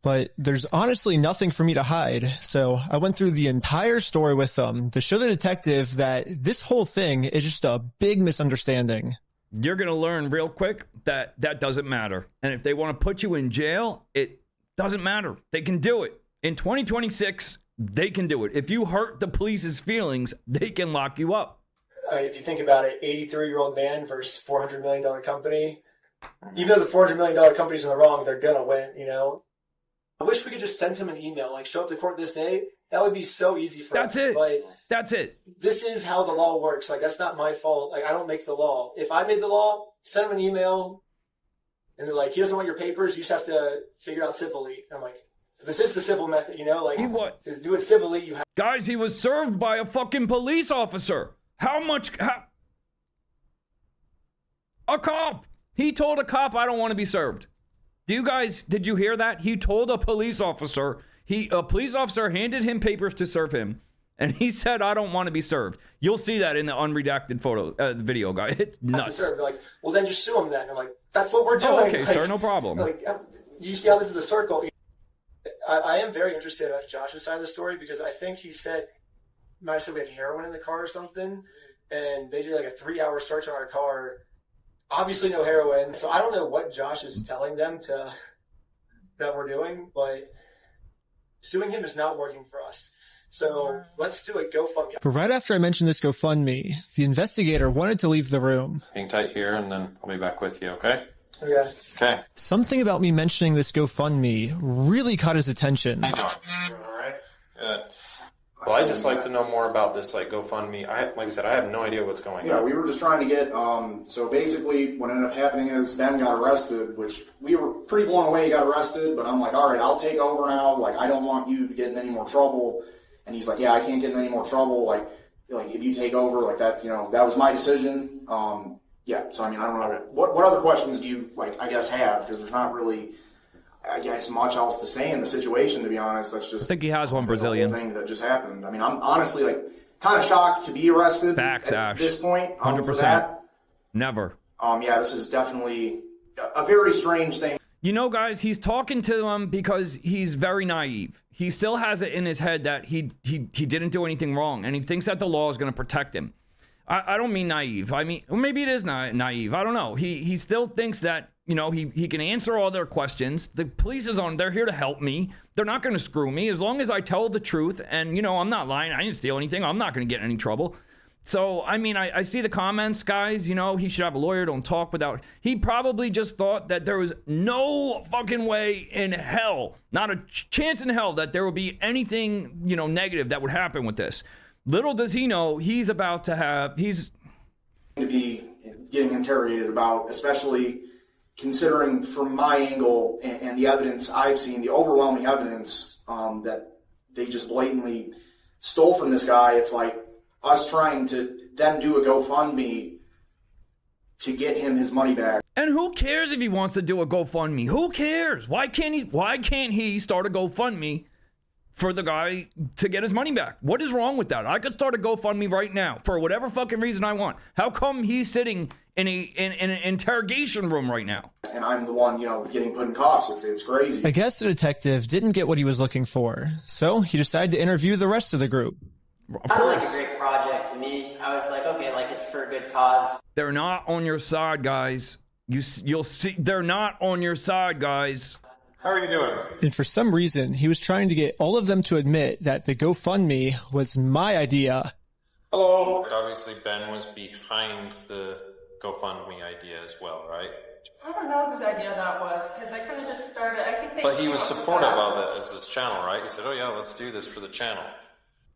But there's honestly nothing for me to hide, so I went through the entire story with them to show the detective that this whole thing is just a big misunderstanding. You're going to learn real quick that that doesn't matter. And if they want to put you in jail, it doesn't matter. They can do it. In 2026, they can do it. If you hurt the police's feelings, they can lock you up. If you think about it, 83-year-old man versus $400 million company, even though the $400 million company's in the wrong, they're going to win, you know? I wish we could just send him an email, like show up to court this day. That would be so easy for us. That's it. Like, that's it. This is how the law works. Like, that's not my fault. Like, I don't make the law. If I made the law, send him an email, and they're like, he doesn't want your papers. You just have to figure it out civilly. I'm like, this is the civil method, you know? Like, to do it civilly, you have... Guys, he was served by a fucking police officer. A cop. He told a cop, I don't want to be served. Did you hear that? He told a police officer, a police officer handed him papers to serve him, and he said, I don't want to be served. You'll see that in the unredacted video, guy. It's nuts. They're like, well, then just sue him then. I'm like, that's what we're doing. Oh, okay, like, sir, no problem. Like, you see how this is a circle? I am very interested in Josh's side of the story because I think he might have said we had heroin in the car or something, and they did like a 3-hour search on our car. Obviously no heroin, so I don't know what Josh is telling them that we're doing, but suing him is not working for us. So let's do a GoFundMe. But right after I mentioned this GoFundMe, the investigator wanted to leave the room. Hang tight here, and then I'll be back with you, okay? Okay. Okay. Something about me mentioning this GoFundMe really caught his attention. All right. Good. Well, I'd just like to know more about this, like, GoFundMe. Like I said, I have no idea what's going on. Yeah, we were just trying to get, so basically what ended up happening is Ben got arrested, which we were pretty blown away he got arrested, but I'm like, all right, I'll take over now. Like, I don't want you to get in any more trouble. And he's like, yeah, I can't get in any more trouble. Like if you take over, like that, you know, that was my decision. Yeah, so I mean, I don't know. What other questions do you, like, I guess have? Because there's not really, I guess, much else to say in the situation, to be honest. That's just, I think he has one Brazilian thing that just happened. I mean, I'm honestly, like, kind of shocked to be arrested Facts, at Ash. this point. 100%. For that. Never. Yeah, this is definitely a very strange thing. You know, guys, he's talking to them because he's very naive. He still has it in his head that he didn't do anything wrong, and he thinks that the law is going to protect him. I don't mean naive. I mean, well, maybe it is naive. I don't know. He still thinks that, you know, he can answer all their questions. The police is on. They're here to help me. They're not going to screw me. As long as I tell the truth and, you know, I'm not lying. I didn't steal anything. I'm not going to get in any trouble. So, I mean, I see the comments, guys. You know, he should have a lawyer. Don't talk without. He probably just thought that there was no fucking way in hell, not a chance in hell, that there would be anything, you know, negative that would happen with this. Little does he know, he's about to have, he's to be getting interrogated about, especially considering from my angle and the evidence I've seen, the overwhelming evidence that they just blatantly stole from this guy. It's like us trying to then do a GoFundMe to get him his money back. And who cares if he wants to do a GoFundMe? Who cares? Why can't he start a GoFundMe for the guy to get his money back? What is wrong with that? I could start a GoFundMe right now for whatever fucking reason I want. How come he's sitting in an interrogation room right now? And I'm the one, you know, getting put in cuffs. It's crazy. I guess the detective didn't get what he was looking for, so he decided to interview the rest of the group. Sounded like a great project to me. I was like, okay, like it's for a good cause. They're not on your side, guys. You'll see. They're not on your side, guys. How are you doing? And for some reason, he was trying to get all of them to admit that the GoFundMe was my idea. Hello. Obviously, Ben was behind the GoFundMe idea as well, right? I don't know whose idea that was, because I kind of just started, I think they... But he was supportive of it as his channel, right? He said, oh yeah, let's do this for the channel.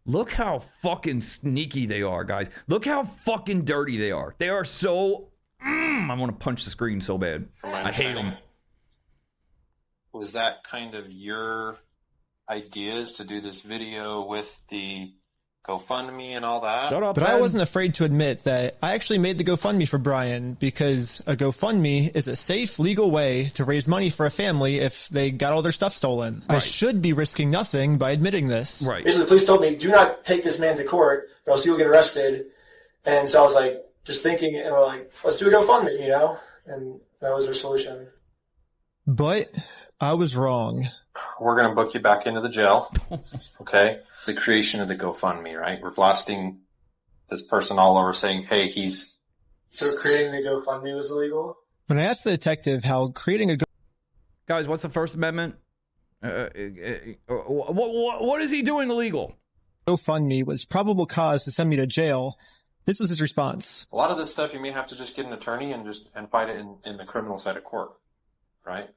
Look how fucking sneaky they are, guys. Look how fucking dirty they are. They are so... I want to punch the screen so bad. I hate them. Was that kind of your ideas to do this video with the GoFundMe and all that? Shut up, But I wasn't afraid to admit that I actually made the GoFundMe for Brian because a GoFundMe is a safe, legal way to raise money for a family if they got all their stuff stolen. Right. I should be risking nothing by admitting this. Right. Basically, the police told me, do not take this man to court or else he will get arrested. And so I was like, just thinking, and we're like, let's do a GoFundMe, you know? And that was their solution. But I was wrong. We're going to book you back into the jail. Okay? The creation of the GoFundMe, right? We're blasting this person all over saying, hey, he's... So creating the GoFundMe was illegal? When I asked the detective how creating a Guys, what's the First Amendment? What is he doing illegal? GoFundMe was probable cause to send me to jail, this was his response. A lot of this stuff you may have to just get an attorney and fight it in the criminal side of court, right?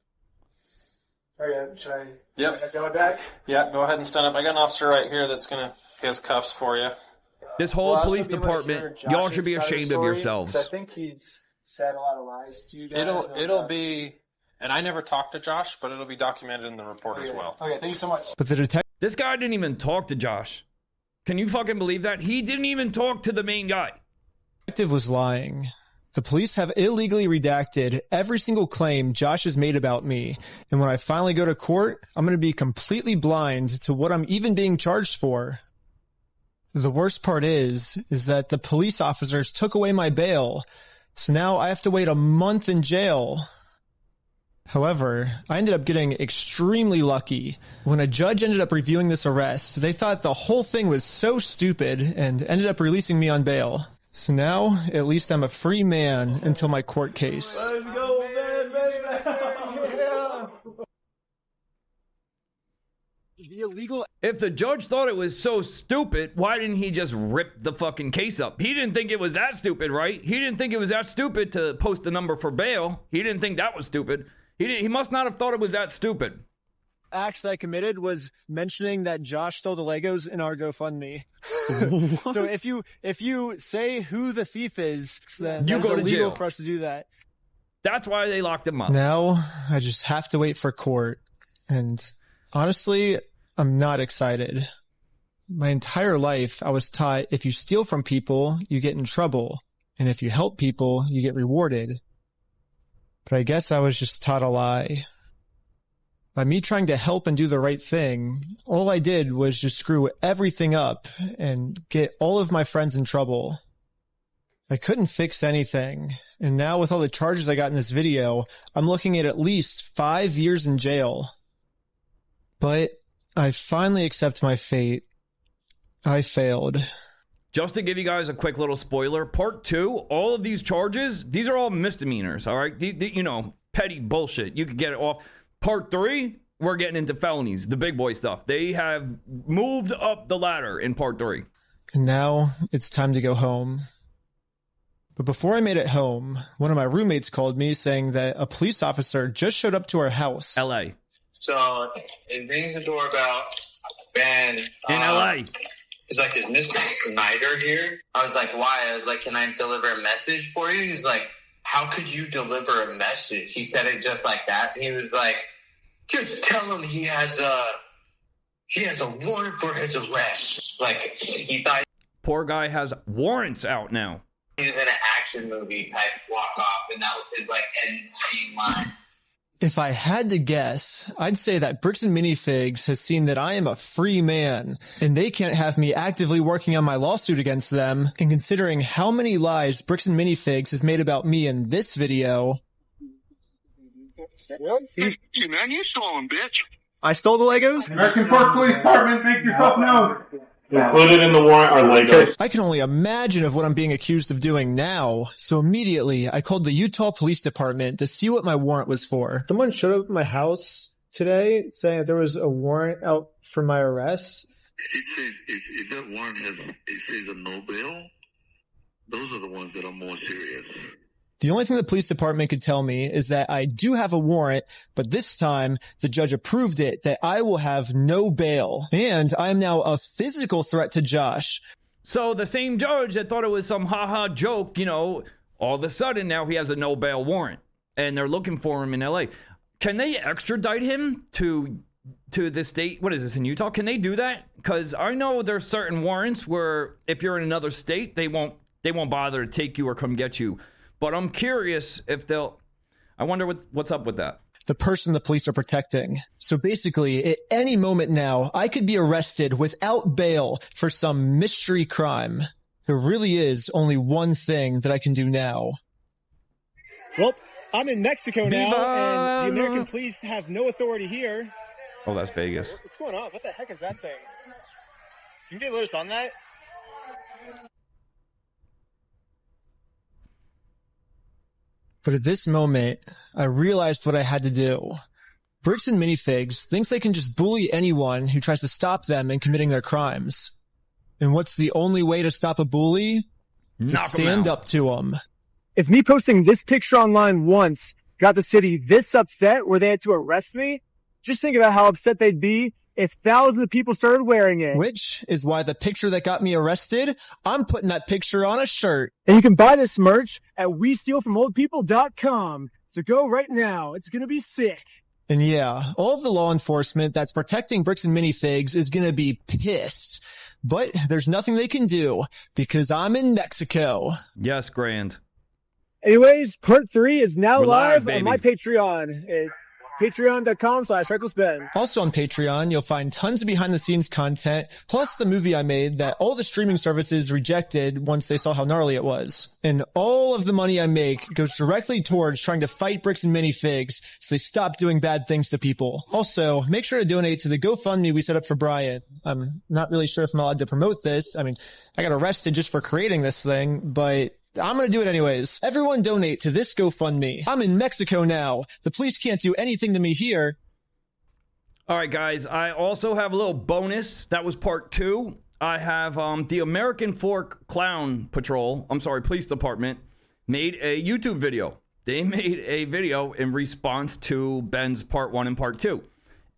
Oh yeah, should I? Yep. Go back? Yeah, go ahead and stand up. I got an officer right here that's he has cuffs for you. This whole police department, y'all should be ashamed of yourselves. I think he's said a lot of lies to you guys. It'll be, and I never talked to Josh, but it'll be documented in the report as well. Okay, thank you so much. But the detective... This guy didn't even talk to Josh. Can you fucking believe that? He didn't even talk to the main guy. The detective was lying. The police have illegally redacted every single claim Josh has made about me. And when I finally go to court, I'm going to be completely blind to what I'm even being charged for. The worst part is that the police officers took away my bail. So now I have to wait a month in jail. However, I ended up getting extremely lucky. When a judge ended up reviewing this arrest, they thought the whole thing was so stupid and ended up releasing me on bail. So now, at least I'm a free man until my court case. Let's go, man, baby. Yeah. The illegal... If the judge thought it was so stupid, why didn't he just rip the fucking case up? He didn't think it was that stupid, right? He didn't think it was that stupid to post the number for bail. He didn't think that was stupid. He must not have thought it was that stupid. Act that I committed was mentioning that Josh stole the Legos in our GoFundMe. So if you say who the thief is, then you go to jail for us to do that. That's why they locked him up. Now I just have to wait for court. And honestly, I'm not excited. My entire life, I was taught if you steal from people, you get in trouble. And if you help people, you get rewarded. But I guess I was just taught a lie. By me trying to help and do the right thing, all I did was just screw everything up and get all of my friends in trouble. I couldn't fix anything. And now with all the charges I got in this video, I'm looking at least 5 years in jail. But I finally accept my fate. I failed. Just to give you guys a quick little spoiler, part 2, all of these charges, these are all misdemeanors, all right? You know, petty bullshit. You could get it off. Part 3, we're getting into felonies, the big boy stuff. They have moved up the ladder in part 3. And now it's time to go home. But before I made it home, one of my roommates called me saying that a police officer just showed up to our house. LA. So it rings the doorbell, and in LA. He's like, "Is Mr. Snyder here?" I was like, "Why?" I was like, "Can I deliver a message for you?" He's like, "How could you deliver a message?" He said it just like that. He was like, "Just tell him he has a warrant for his arrest." Like, he thought poor guy has warrants out now. he was in an action movie type walk off, and that was his like end scene line. If I had to guess, I'd say that Bricks and Minifigs has seen that I am a free man, and they can't have me actively working on my lawsuit against them. And considering how many lies Bricks and Minifigs has made about me in this video... Hey, man, you stole them, bitch. I stole the Legos? American Fork Police Department, make yourself known. Included in the warrant are Legos. I can only imagine of what I'm being accused of doing now, so immediately I called the Utah Police Department to see what my warrant was for. Someone showed up at my house today saying that there was a warrant out for my arrest. It says, if that warrant says a no bail, those are the ones that are more serious. The only thing the police department could tell me is that I do have a warrant, but this time the judge approved it that I will have no bail. And I am now a physical threat to Josh. So the same judge that thought it was some haha joke, you know, all of a sudden now he has a no bail warrant and they're looking for him in LA. Can they extradite him to the state? What is this, in Utah? Can they do that? Because I know there's certain warrants where if you're in another state, they won't bother to take you or come get you. But I'm curious if I wonder what's up with that. The person the police are protecting. So basically, at any moment now, I could be arrested without bail for some mystery crime. There really is only one thing that I can do now. Well, I'm in Mexico now, and the American police have no authority here. Oh, that's Vegas. What's going on? What the heck is that thing? Can you let us on that? But at this moment, I realized what I had to do. Bricks and Minifigs thinks they can just bully anyone who tries to stop them in committing their crimes. And what's the only way to stop a bully? To stand up to them. If me posting this picture online once got the city this upset where they had to arrest me, just think about how upset they'd be if thousands of people started wearing it. Which is why the picture that got me arrested, I'm putting that picture on a shirt. And you can buy this merch at WeStealFromOldPeople.com. So go right now. It's going to be sick. And yeah, all of the law enforcement that's protecting Bricks and Minifigs is going to be pissed. But there's nothing they can do because I'm in Mexico. Yes, grand. Anyways, part 3 is now live on my Patreon. Patreon.com/RecklessBen. Also on Patreon, you'll find tons of behind-the-scenes content, plus the movie I made that all the streaming services rejected once they saw how gnarly it was. And all of the money I make goes directly towards trying to fight Bricks and Minifigs so they stop doing bad things to people. Also, make sure to donate to the GoFundMe we set up for Brian. I'm not really sure if I'm allowed to promote this. I mean, I got arrested just for creating this thing, but I'm going to do it anyways. Everyone donate to this GoFundMe. I'm in Mexico now. The police can't do anything to me here. All right, guys. I also have a little bonus. That was part 2. I have the American Fork Clown Patrol, Police Department, made a YouTube video. They made a video in response to Ben's part 1 and part 2.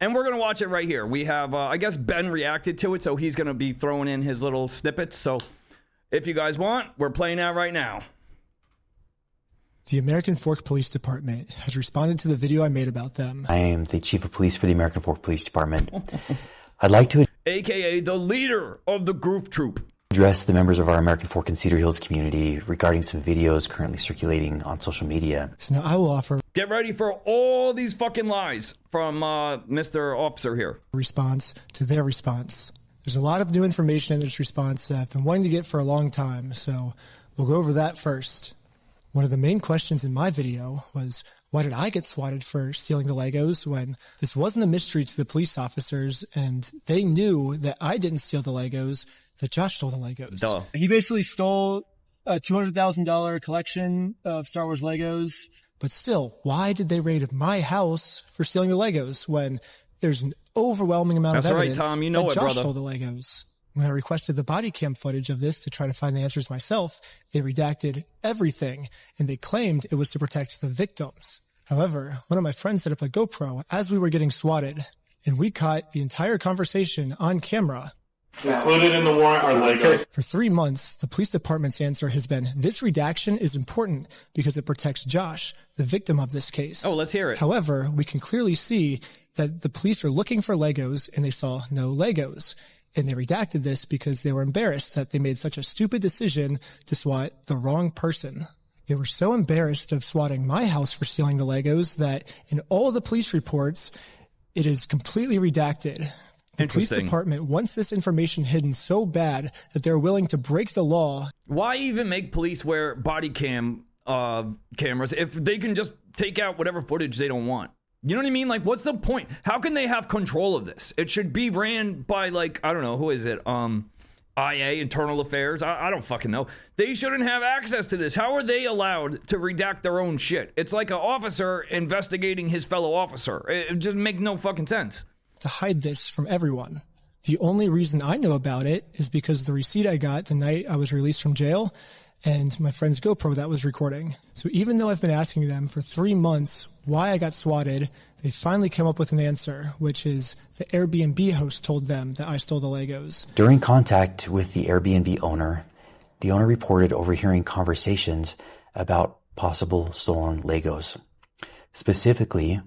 And we're going to watch it right here. We have, I guess Ben reacted to it, so he's going to be throwing in his little snippets. So if you guys want, we're playing that right now. The American Fork Police Department has responded to the video I made about them. I am the Chief of Police for the American Fork Police Department. I'd like to AKA the leader of the Goof Troop. Address the members of our American Fork and Cedar Hills community regarding some videos currently circulating on social media. So now I will offer Get ready for all these fucking lies from Mr. Officer here. Response to their response. There's a lot of new information in this response that I've been wanting to get for a long time, so We'll go over that first. One of the main questions in my video was, why did I get swatted for stealing the Legos when this wasn't a mystery to the police officers and they knew that I didn't steal the Legos, that Josh stole the Legos. Duh. He basically stole a $200,000 collection of Star Wars Legos. But still, why did they raid my house for stealing the Legos when there's an overwhelming amount of evidence Tom. You know that it, Josh brother. stole the Legos? When I requested the body cam footage of this to try to find the answers myself, they redacted everything, and they claimed it was to protect the victims. However, one of my friends set up a GoPro as we were getting swatted, and we caught the entire conversation on camera. Included in the warrant are Legos. For 3 months, the police department's answer has been, this redaction is important because it protects Josh, the victim of this case. Oh, let's hear it. However, we can clearly see that the police are looking for Legos and they saw no Legos. And they redacted this because they were embarrassed that they made such a stupid decision to swat the wrong person. They were so embarrassed of swatting my house for stealing the Legos that in all of the police reports, it is completely redacted. The police department wants this information hidden so bad that they're willing to break the law. Why even make police wear body cam cameras if they can just take out whatever footage they don't want? You know what I mean? Like, what's the point? How can they have control of this? It should be ran by, like, I don't know, who is it? IA, Internal Affairs? I don't fucking know. They shouldn't have access to this. How are they allowed to redact their own shit? It's like an officer investigating his fellow officer. It just makes no fucking sense. To hide this from everyone. The only reason I know about it is because the receipt I got the night I was released from jail and my friend's GoPro that was recording. So even though I've been asking them for 3 months why I got swatted, they finally came up with an answer, which is the Airbnb host told them that I stole the Legos. During contact with the Airbnb owner, the owner reported overhearing conversations about possible stolen Legos. Specifically,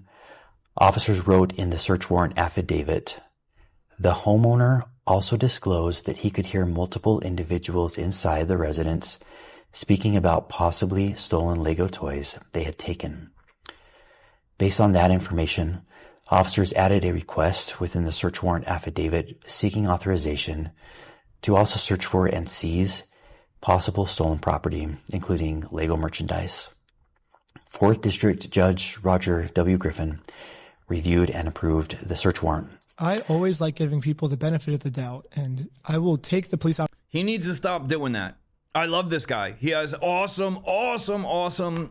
officers wrote in the search warrant affidavit, the homeowner also disclosed that he could hear multiple individuals inside the residence speaking about possibly stolen Lego toys they had taken. Based on that information, officers added a request within the search warrant affidavit seeking authorization to also search for and seize possible stolen property, including Lego merchandise. 4th District Judge Roger W. Griffin reviewed and approved the search warrant. I always like giving people the benefit of the doubt, and I will take the police out. He needs to stop doing that. I love this guy. He has awesome,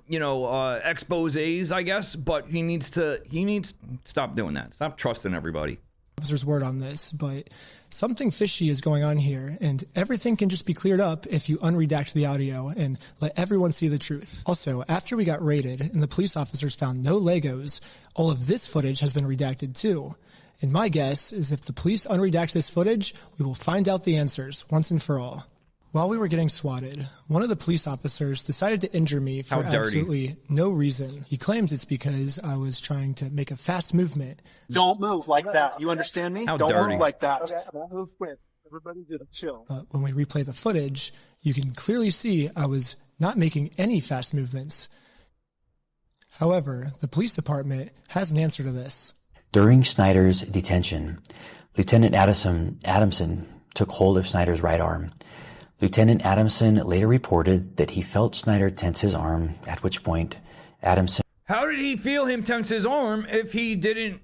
you know, exposés, I guess, but he needs to stop doing that. Stop trusting everybody. Officer's word on this, but something fishy is going on here, and everything can just be cleared up if you unredact the audio and let everyone see the truth. Also, after we got raided and the police officers found no Legos, all of this footage has been redacted too. And my guess is if the police unredact this footage, we will find out the answers once and for all. While we were getting swatted, one of the police officers decided to injure me for absolutely no reason. He claims it's because I was trying to make a fast movement. Don't move like that. You understand me? Don't move like that. Okay, move quick. Everybody just chill. But when we replay the footage, you can clearly see I was not making any fast movements. However, the police department has an answer to this. During Snyder's detention, Lieutenant Adamson took hold of Snyder's right arm. Lieutenant Adamson later reported that he felt Snyder tense his arm, at which point Adamson... How did he feel him tense his arm if he didn't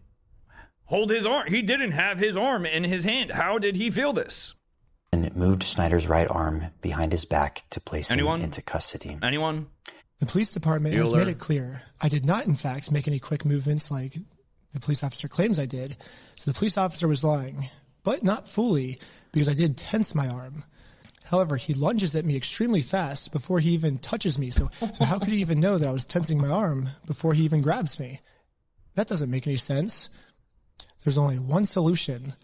hold his arm? He didn't have his arm in his hand. How did he feel this? And moved Snyder's right arm behind his back to place him into custody. Anyone? The police department has made it clear I did not, in fact, make any quick movements like the police officer claims I did. So the police officer was lying, but not fully, because I did tense my arm. However, he lunges at me extremely fast before he even touches me. So how could he even know that I was tensing my arm before he even grabs me? That doesn't make any sense. There's only one solution.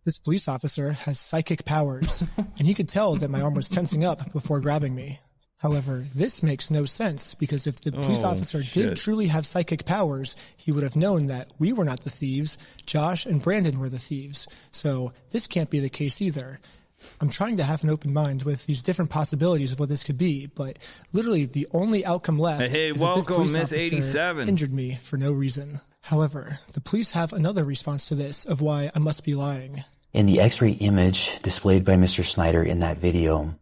This police officer has psychic powers, and he could tell that my arm was tensing up before grabbing me. However, this makes no sense because if the police officer did truly have psychic powers, he would have known that we were not the thieves, Josh and Brandon were the thieves. So this can't be the case either. I'm trying to have an open mind with these different possibilities of what this could be, but literally the only outcome left is that this police officer injured me for no reason. However, the police have another response to this of why I must be lying. In the X-ray image displayed by Mr. Snyder in that video,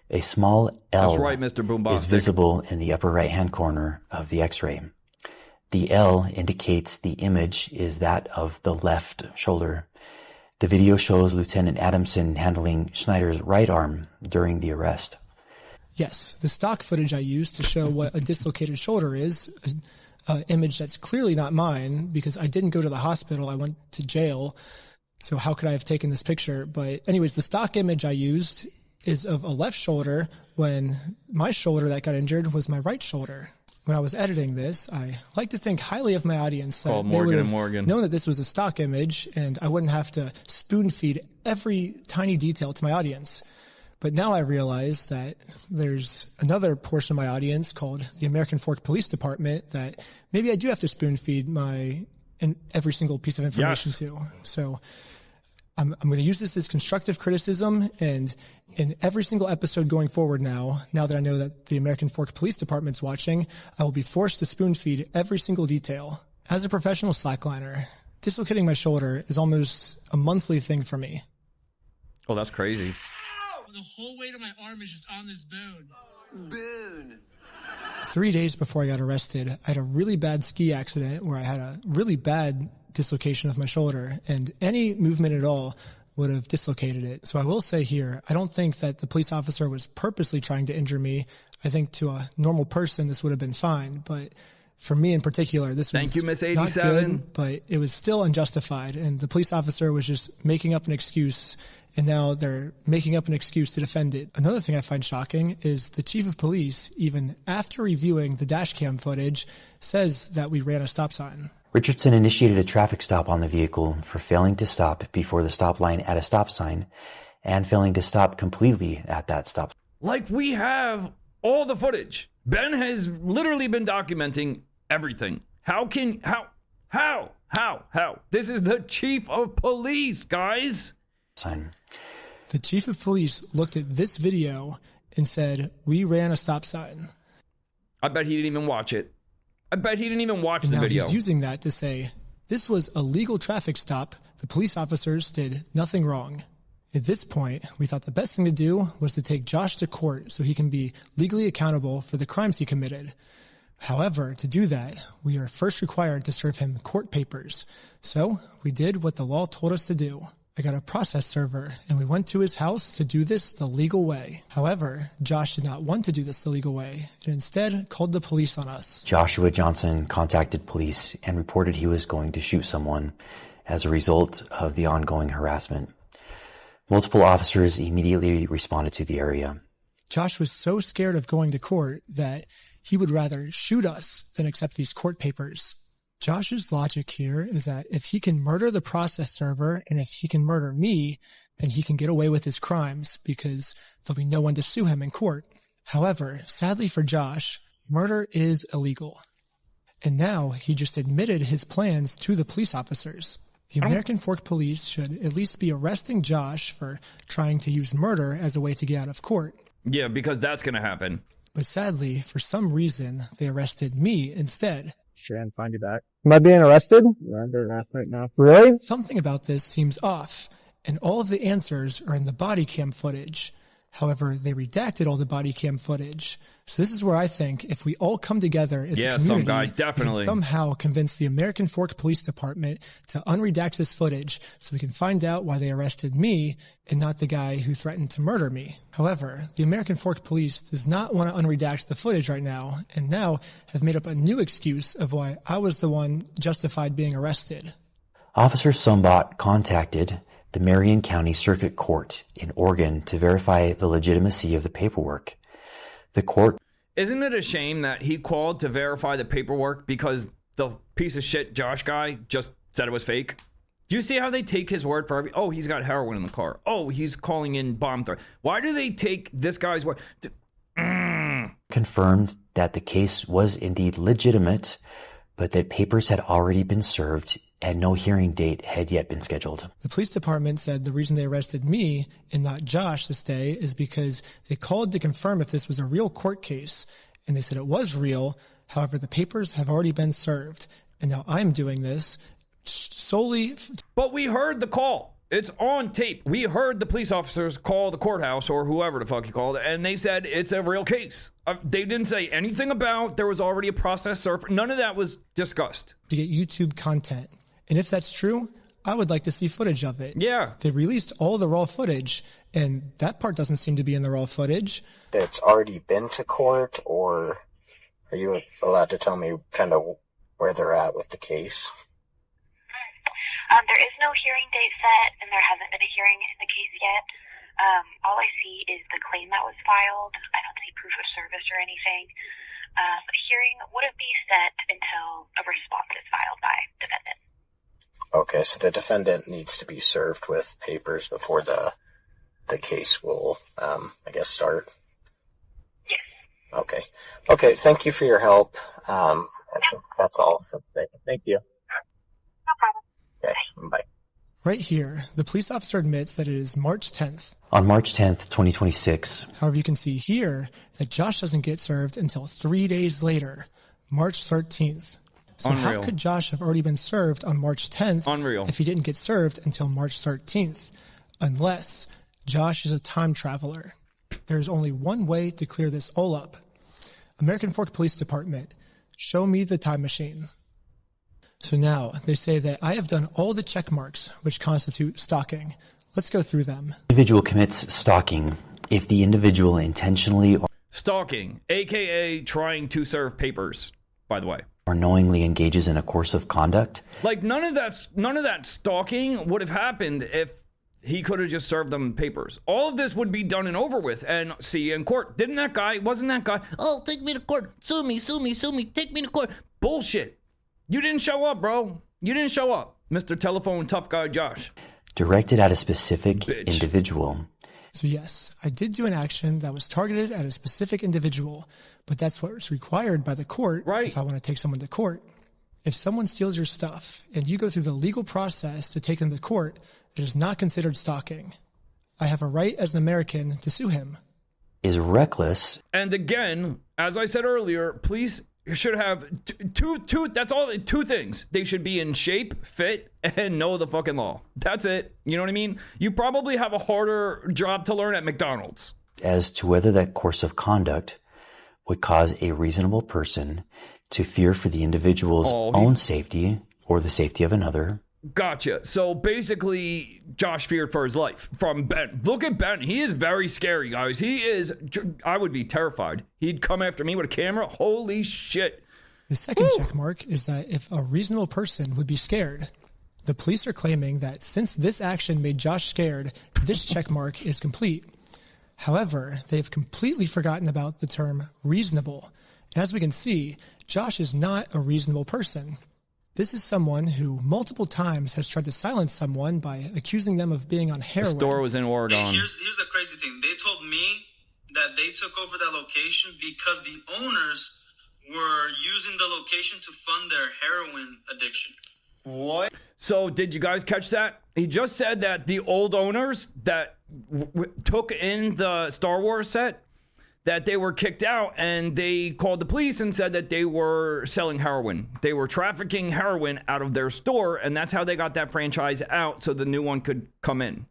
A small L That's right, Mr. Boombastic. is visible in the upper right-hand corner of the X-ray. The L indicates the image is that of the left shoulder. The video shows Lieutenant Adamson handling Schneider's right arm during the arrest. Yes, the stock footage I used to show what a dislocated shoulder is, an image that's clearly not mine because I didn't go to the hospital, I went to jail, so how could I have taken this picture? But anyways, the stock image I used is of a left shoulder when my shoulder that got injured was my right shoulder. When I was editing this, I like to think highly of my audience that they would have known that this was a stock image and I wouldn't have to spoon feed every tiny detail to my audience. But now I realize that there's another portion of my audience called the American Fork Police Department that maybe I do have to spoon feed every single piece of information to. So I'm going to use this as constructive criticism, and in every single episode going forward now that I know that the American Fork Police Department's watching, I will be forced to spoon feed every single detail. As a professional slackliner, dislocating my shoulder is almost a monthly thing for me. Oh, that's crazy. The whole weight of my arm is just on this bone. Boone. 3 days before I got arrested, I had a really bad ski accident where I had a really bad dislocation of my shoulder, and any movement at all would have dislocated it. So I will say here, I don't think that the police officer was purposely trying to injure me. I think to a normal person, this would have been fine, but for me in particular, this was Miss not 87. good, but it was still unjustified, and the police officer was just making up an excuse, and now they're making up an excuse to defend it. Another thing I find shocking is the chief of police, even after reviewing the dash cam footage, says that we ran a stop sign. Richardson initiated a traffic stop on the vehicle for failing to stop before the stop line at a stop sign and failing to stop completely at that stop. Like, we have all the footage. Ben has literally been documenting everything. How? This is the chief of police, guys. Sign. The chief of police looked at this video and said, we ran a stop sign. I bet he didn't even watch it. I bet he didn't even watch the video. He's using that to say, this was a legal traffic stop. The police officers did nothing wrong. At this point, we thought the best thing to do was to take Josh to court so he can be legally accountable for the crimes he committed. However, to do that, we are first required to serve him court papers. So we did what the law told us to do. I got a process server, and we went to his house to do this the legal way. However, Josh did not want to do this the legal way, and instead called the police on us. Joshua Johnson contacted police and reported he was going to shoot someone as a result of the ongoing harassment. Multiple officers immediately responded to the area. Josh was so scared of going to court that he would rather shoot us than accept these court papers. Josh's logic here is that if he can murder the process server and if he can murder me, then he can get away with his crimes because there'll be no one to sue him in court. However, sadly for Josh, murder is illegal. And now he just admitted his plans to the police officers. The American Fork Police should at least be arresting Josh for trying to use murder as a way to get out of court. Yeah, because that's going to happen. But sadly, for some reason, they arrested me instead. Sure, and find you back. Am I being arrested? You're under arrest right now. Really? Something about this seems off, and all of the answers are in the body cam footage. However, they redacted all the body cam footage. So this is where I think if we all come together as a community, some guy, definitely, we can somehow convince the American Fork Police Department to unredact this footage so we can find out why they arrested me and not the guy who threatened to murder me. However, the American Fork Police does not want to unredact the footage right now, and now have made up a new excuse of why I was the one justified being arrested. Officer Sumbot contacted the Marion County Circuit Court in Oregon to verify the legitimacy of the paperwork. The court... Isn't it a shame that he called to verify the paperwork because the piece of shit Josh guy just said it was fake? Do you see how they take his word for every... Oh, he's got heroin in the car. Oh, he's calling in bomb threat. Why do they take this guy's word? Confirmed that the case was indeed legitimate, but that papers had already been served and no hearing date had yet been scheduled. The police department said the reason they arrested me and not Josh this day is because they called to confirm if this was a real court case, and they said it was real. However, the papers have already been served, and now I'm doing this solely... But we heard the call. It's on tape. We heard the police officers call the courthouse or whoever the fuck he called, and they said it's a real case. They didn't say anything about there was already a process served. None of that was discussed. To get YouTube content. And if that's true, I would like to see footage of it. Yeah. They released all the raw footage, and that part doesn't seem to be in the raw footage. It's already been to court, or are you allowed to tell me kind of where they're at with the case? There is no hearing date set, and there hasn't been a hearing in the case yet. All I see is the claim that was filed. I don't see proof of service or anything. A hearing wouldn't be set until a response is filed by defendant. Okay, so the defendant needs to be served with papers before the case will, I guess, start? Yes. Okay. Okay, thank you for your help. That's all for today. Thank you. No problem. Okay, bye. Right here, the police officer admits that it is March 10th. On March 10th, 2026. However, you can see here that Josh doesn't get served until 3 days later, March 13th. So Unreal. how could Josh have already been served on March 10th if he didn't get served until March 13th? Unless Josh is a time traveler. There's only one way to clear this all up. American Fork Police Department, show me the time machine. So now they say that I have done all the check marks which constitute stalking. Let's go through them. Individual commits stalking if the individual intentionally Stalking, aka trying to serve papers, by the way. or knowingly engages in a course of conduct. Like none of that stalking would have happened if he could have just served them papers. All of this would be done and over with and see you in court. Wasn't that guy, oh, take me to court, sue me, take me to court. Bullshit. You didn't show up, bro. You didn't show up, Mr. Telephone Tough Guy Josh. Directed at a specific individual. So yes, I did do an action that was targeted at a specific individual, but that's what's required by the court if I want to take someone to court. If someone steals your stuff and you go through the legal process to take them to court, it is not considered stalking. I have a right as an American to sue him. Is reckless. And again, as I said earlier, police should have two things. They should be in shape, fit, and know the fucking law. That's it. You know what I mean? You probably have a harder job to learn at McDonald's. As to whether that course of conduct would cause a reasonable person to fear for the individual's own safety or the safety of another. Gotcha. So basically, Josh feared for his life from Ben. Look at Ben. He is very scary, guys. I would be terrified. He'd come after me with a camera. Holy shit. The second check mark is that if a reasonable person would be scared. The police are claiming that since this action made Josh scared, this check mark is complete. However, they've completely forgotten about the term reasonable. And as we can see, Josh is not a reasonable person. This is someone who multiple times has tried to silence someone by accusing them of being on heroin. The store was in Oregon. Hey, here's the crazy thing. They told me that they took over that location because the owners were using the location to fund their heroin addiction. What? So did you guys catch that? He just said that the old owners that took in the Star Wars set, that they were kicked out and they called the police and said that they were selling heroin. They were trafficking heroin out of their store, and that's how they got that franchise out so the new one could come in.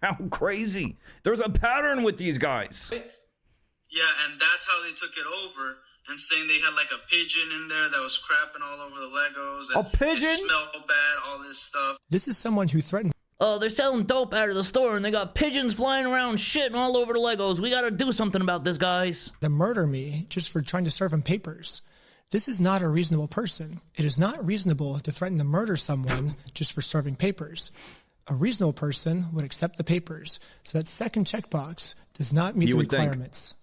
How crazy. There's a pattern with these guys. Yeah, and that's how they took it over, and saying they had like a pigeon in there that was crapping all over the Legos. And a pigeon? It smelled bad, all this stuff. This is someone who threatened. Oh, they're selling dope out of the store and they got pigeons flying around shitting all over the Legos. We gotta do something about this, guys. To murder me just for trying to serve him papers. This is not a reasonable person. It is not reasonable to threaten to murder someone just for serving papers. A reasonable person would accept the papers, so that second checkbox does not meet the requirements.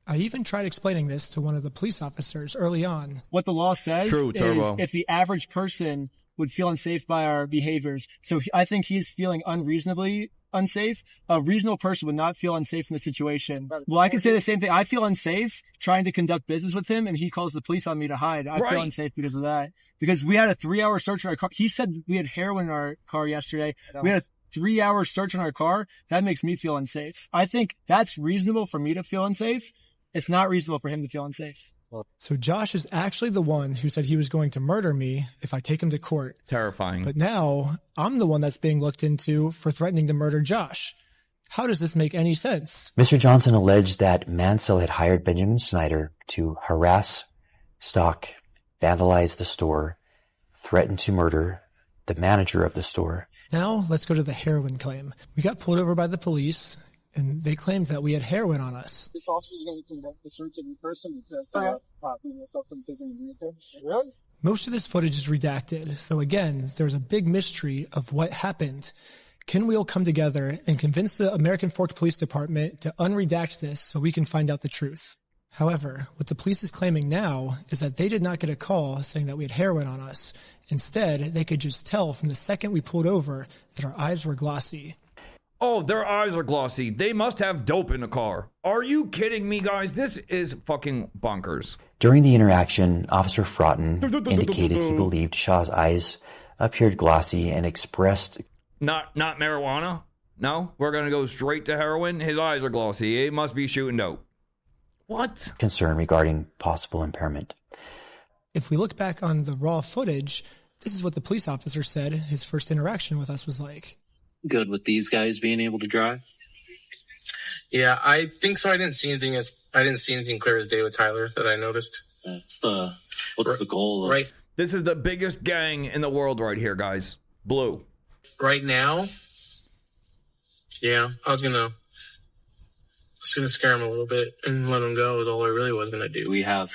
I even tried explaining this to one of the police officers early on. What the law says is if the average person would feel unsafe by our behaviors. So I think he's feeling unreasonably unsafe. A reasonable person would not feel unsafe in the situation. Well, I can say the same thing. I feel unsafe trying to conduct business with him, and he calls the police on me to hide. I feel unsafe because of that. Because we had a 3-hour search in our car. He said we had heroin in our car yesterday. We had a 3-hour search in our car. That makes me feel unsafe. I think that's reasonable for me to feel unsafe. It's not reasonable for him to feel unsafe. So Josh is actually the one who said he was going to murder me if I take him to court. Terrifying. But now I'm the one that's being looked into for threatening to murder Josh. How does this make any sense? Mr. Johnson alleged that Mansell had hired Benjamin Snyder to harass, stalk, vandalize the store, threaten to murder the manager of the store. Now let's go to the heroin claim. We got pulled over by the police, and they claimed that we had heroin on us. This officer is going to conduct the search of your person because the substances in the vehicle. Really? Most of this footage is redacted, so again, there's a big mystery of what happened. Can we all come together and convince the American Fork Police Department to unredact this so we can find out the truth? However, what the police is claiming now is that they did not get a call saying that we had heroin on us. Instead, they could just tell from the second we pulled over that our eyes were glossy. Oh, their eyes are glossy. They must have dope in the car. Are you kidding me, guys? This is fucking bonkers. During the interaction, Officer Fraughton indicated he believed Shaw's eyes appeared glossy and expressed... Not marijuana? No? We're going to go straight to heroin? His eyes are glossy. He must be shooting dope. What? Concern regarding possible impairment. If we look back on the raw footage, this is what the police officer said his first interaction with us was like. Good with these guys being able to drive? Yeah, I think so. I didn't see anything clear as day with Tyler that I noticed. What's the goal? Right. This is the biggest gang in the world right here, guys. Blue. Right now? Yeah, I was gonna scare him a little bit and let him go is all I really was gonna do. Do we have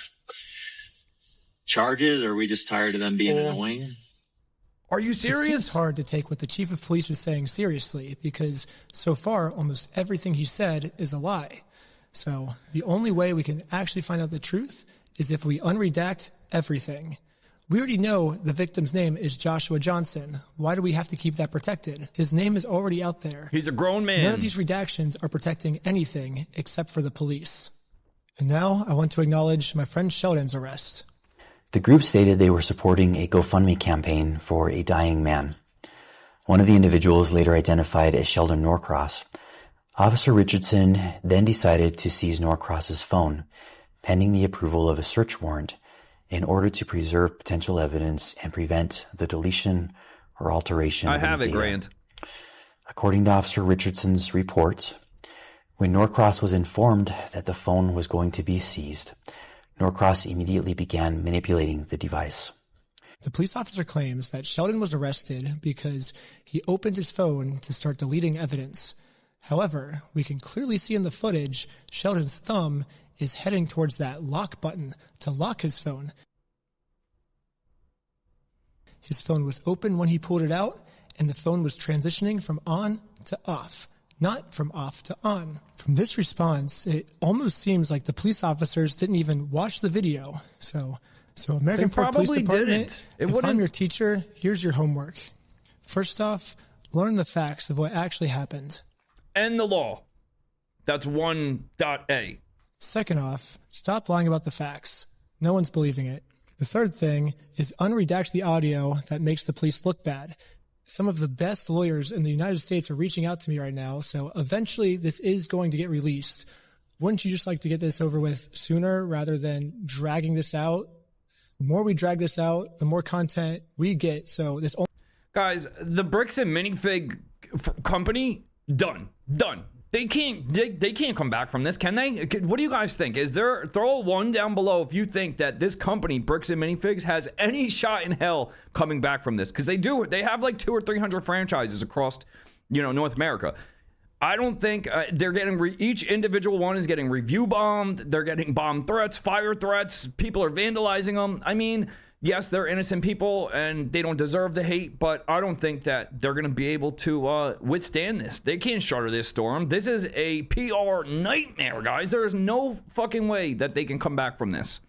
charges, or are we just tired of them being annoying? Are you serious? It seems hard to take what the chief of police is saying seriously because so far almost everything he said is a lie. So the only way we can actually find out the truth is if we unredact everything. We already know the victim's name is Joshua Johnson. Why do we have to keep that protected? His name is already out there. He's a grown man. None of these redactions are protecting anything except for the police. And now I want to acknowledge my friend Sheldon's arrest. The group stated they were supporting a GoFundMe campaign for a dying man. One of the individuals, later identified as Sheldon Norcross. Officer Richardson then decided to seize Norcross's phone, pending the approval of a search warrant, in order to preserve potential evidence and prevent the deletion or alteration of any data. Grant. According to Officer Richardson's report, when Norcross was informed that the phone was going to be seized, Norcross immediately began manipulating the device. The police officer claims that Sheldon was arrested because he opened his phone to start deleting evidence. However, we can clearly see in the footage Sheldon's thumb is heading towards that lock button to lock his phone. His phone was open when he pulled it out, and the phone was transitioning from on to off, not from off to on. From this response, it almost seems like the police officers didn't even watch the video. So American Fork Police Department, if I'm your teacher, here's your homework. First off, learn the facts of what actually happened. And the law. That's 1.A. Second off, stop lying about the facts. No one's believing it. The third thing is unredact the audio that makes the police look bad. Some of the best lawyers in the United States are reaching out to me right now, so eventually this is going to get released. Wouldn't you just like to get this over with sooner rather than dragging this out? The more we drag this out, the more content we get. So this guys, the Bricks and Minifig company, done. They can't come back from this, can they? What do you guys think? Throw a 1 down below if you think that this company, Bricks and Minifigs, has any shot in hell coming back from this. Because they do. They have like 200 or 300 franchises across, North America. I don't think they're getting, each individual one is getting review bombed. They're getting bomb threats, fire threats. People are vandalizing them. I mean, yes, they're innocent people and they don't deserve the hate, but I don't think that they're going to be able to withstand this. They can't shutter this storm. This is a PR nightmare, guys. There is no fucking way that they can come back from this.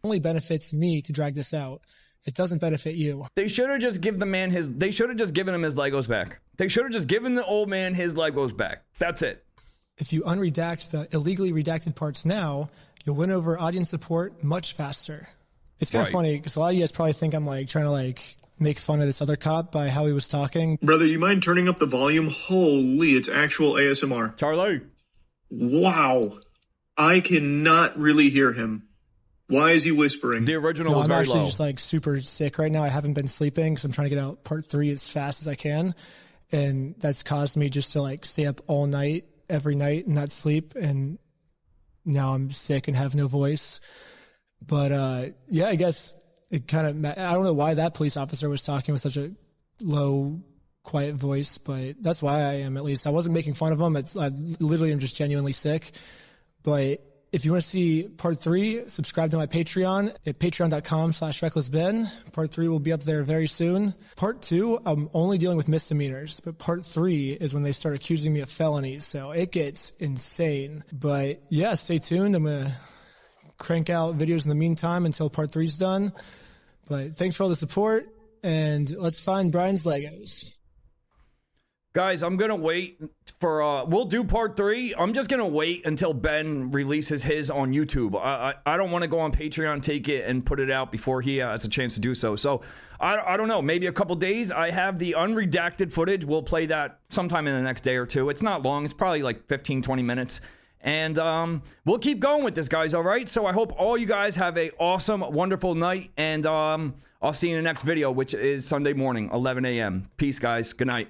Only benefits me to drag this out. It doesn't benefit you. They should have just given the man they should have just given him his Legos back. They should have just given the old man his Legos back. That's it. If you unredact the illegally redacted parts now, you'll win over audience support much faster. It's kind of funny because a lot of you guys probably think I'm like trying to like make fun of this other cop by how he was talking. Brother, you mind turning up the volume? Holy, it's actual ASMR. Charlie. Wow. I cannot really hear him. Why is he whispering? The original No, was I'm very actually low. just like super sick right now. I haven't been sleeping because I'm trying to get out part 3 as fast as I can. And that's caused me just to like stay up all night, every night, and not sleep. And now I'm sick and have no voice. But yeah, I guess it kind of, I don't know why that police officer was talking with such a low, quiet voice, but that's why I am, at least. I wasn't making fun of him. I literally am just genuinely sick. But if you want to see part 3, subscribe to my Patreon at patreon.com/recklessben. Part 3 will be up there very soon. Part 2, I'm only dealing with misdemeanors, but part 3 is when they start accusing me of felonies. So it gets insane. But yeah, stay tuned. I'm going to crank out videos in the meantime until part 3 is done. But thanks for all the support, and let's find Brian's Legos. Guys, I'm going to wait for, we'll do part 3. I'm just going to wait until Ben releases his on YouTube. I don't want to go on Patreon, take it, and put it out before he has a chance to do so. So, I don't know, maybe a couple days. I have the unredacted footage. We'll play that sometime in the next day or two. It's not long. It's probably like 15, 20 minutes. And we'll keep going with this, guys, all right? So I hope all you guys have a awesome, wonderful night. And I'll see you in the next video, which is Sunday morning, 11 a.m. Peace, guys. Good night.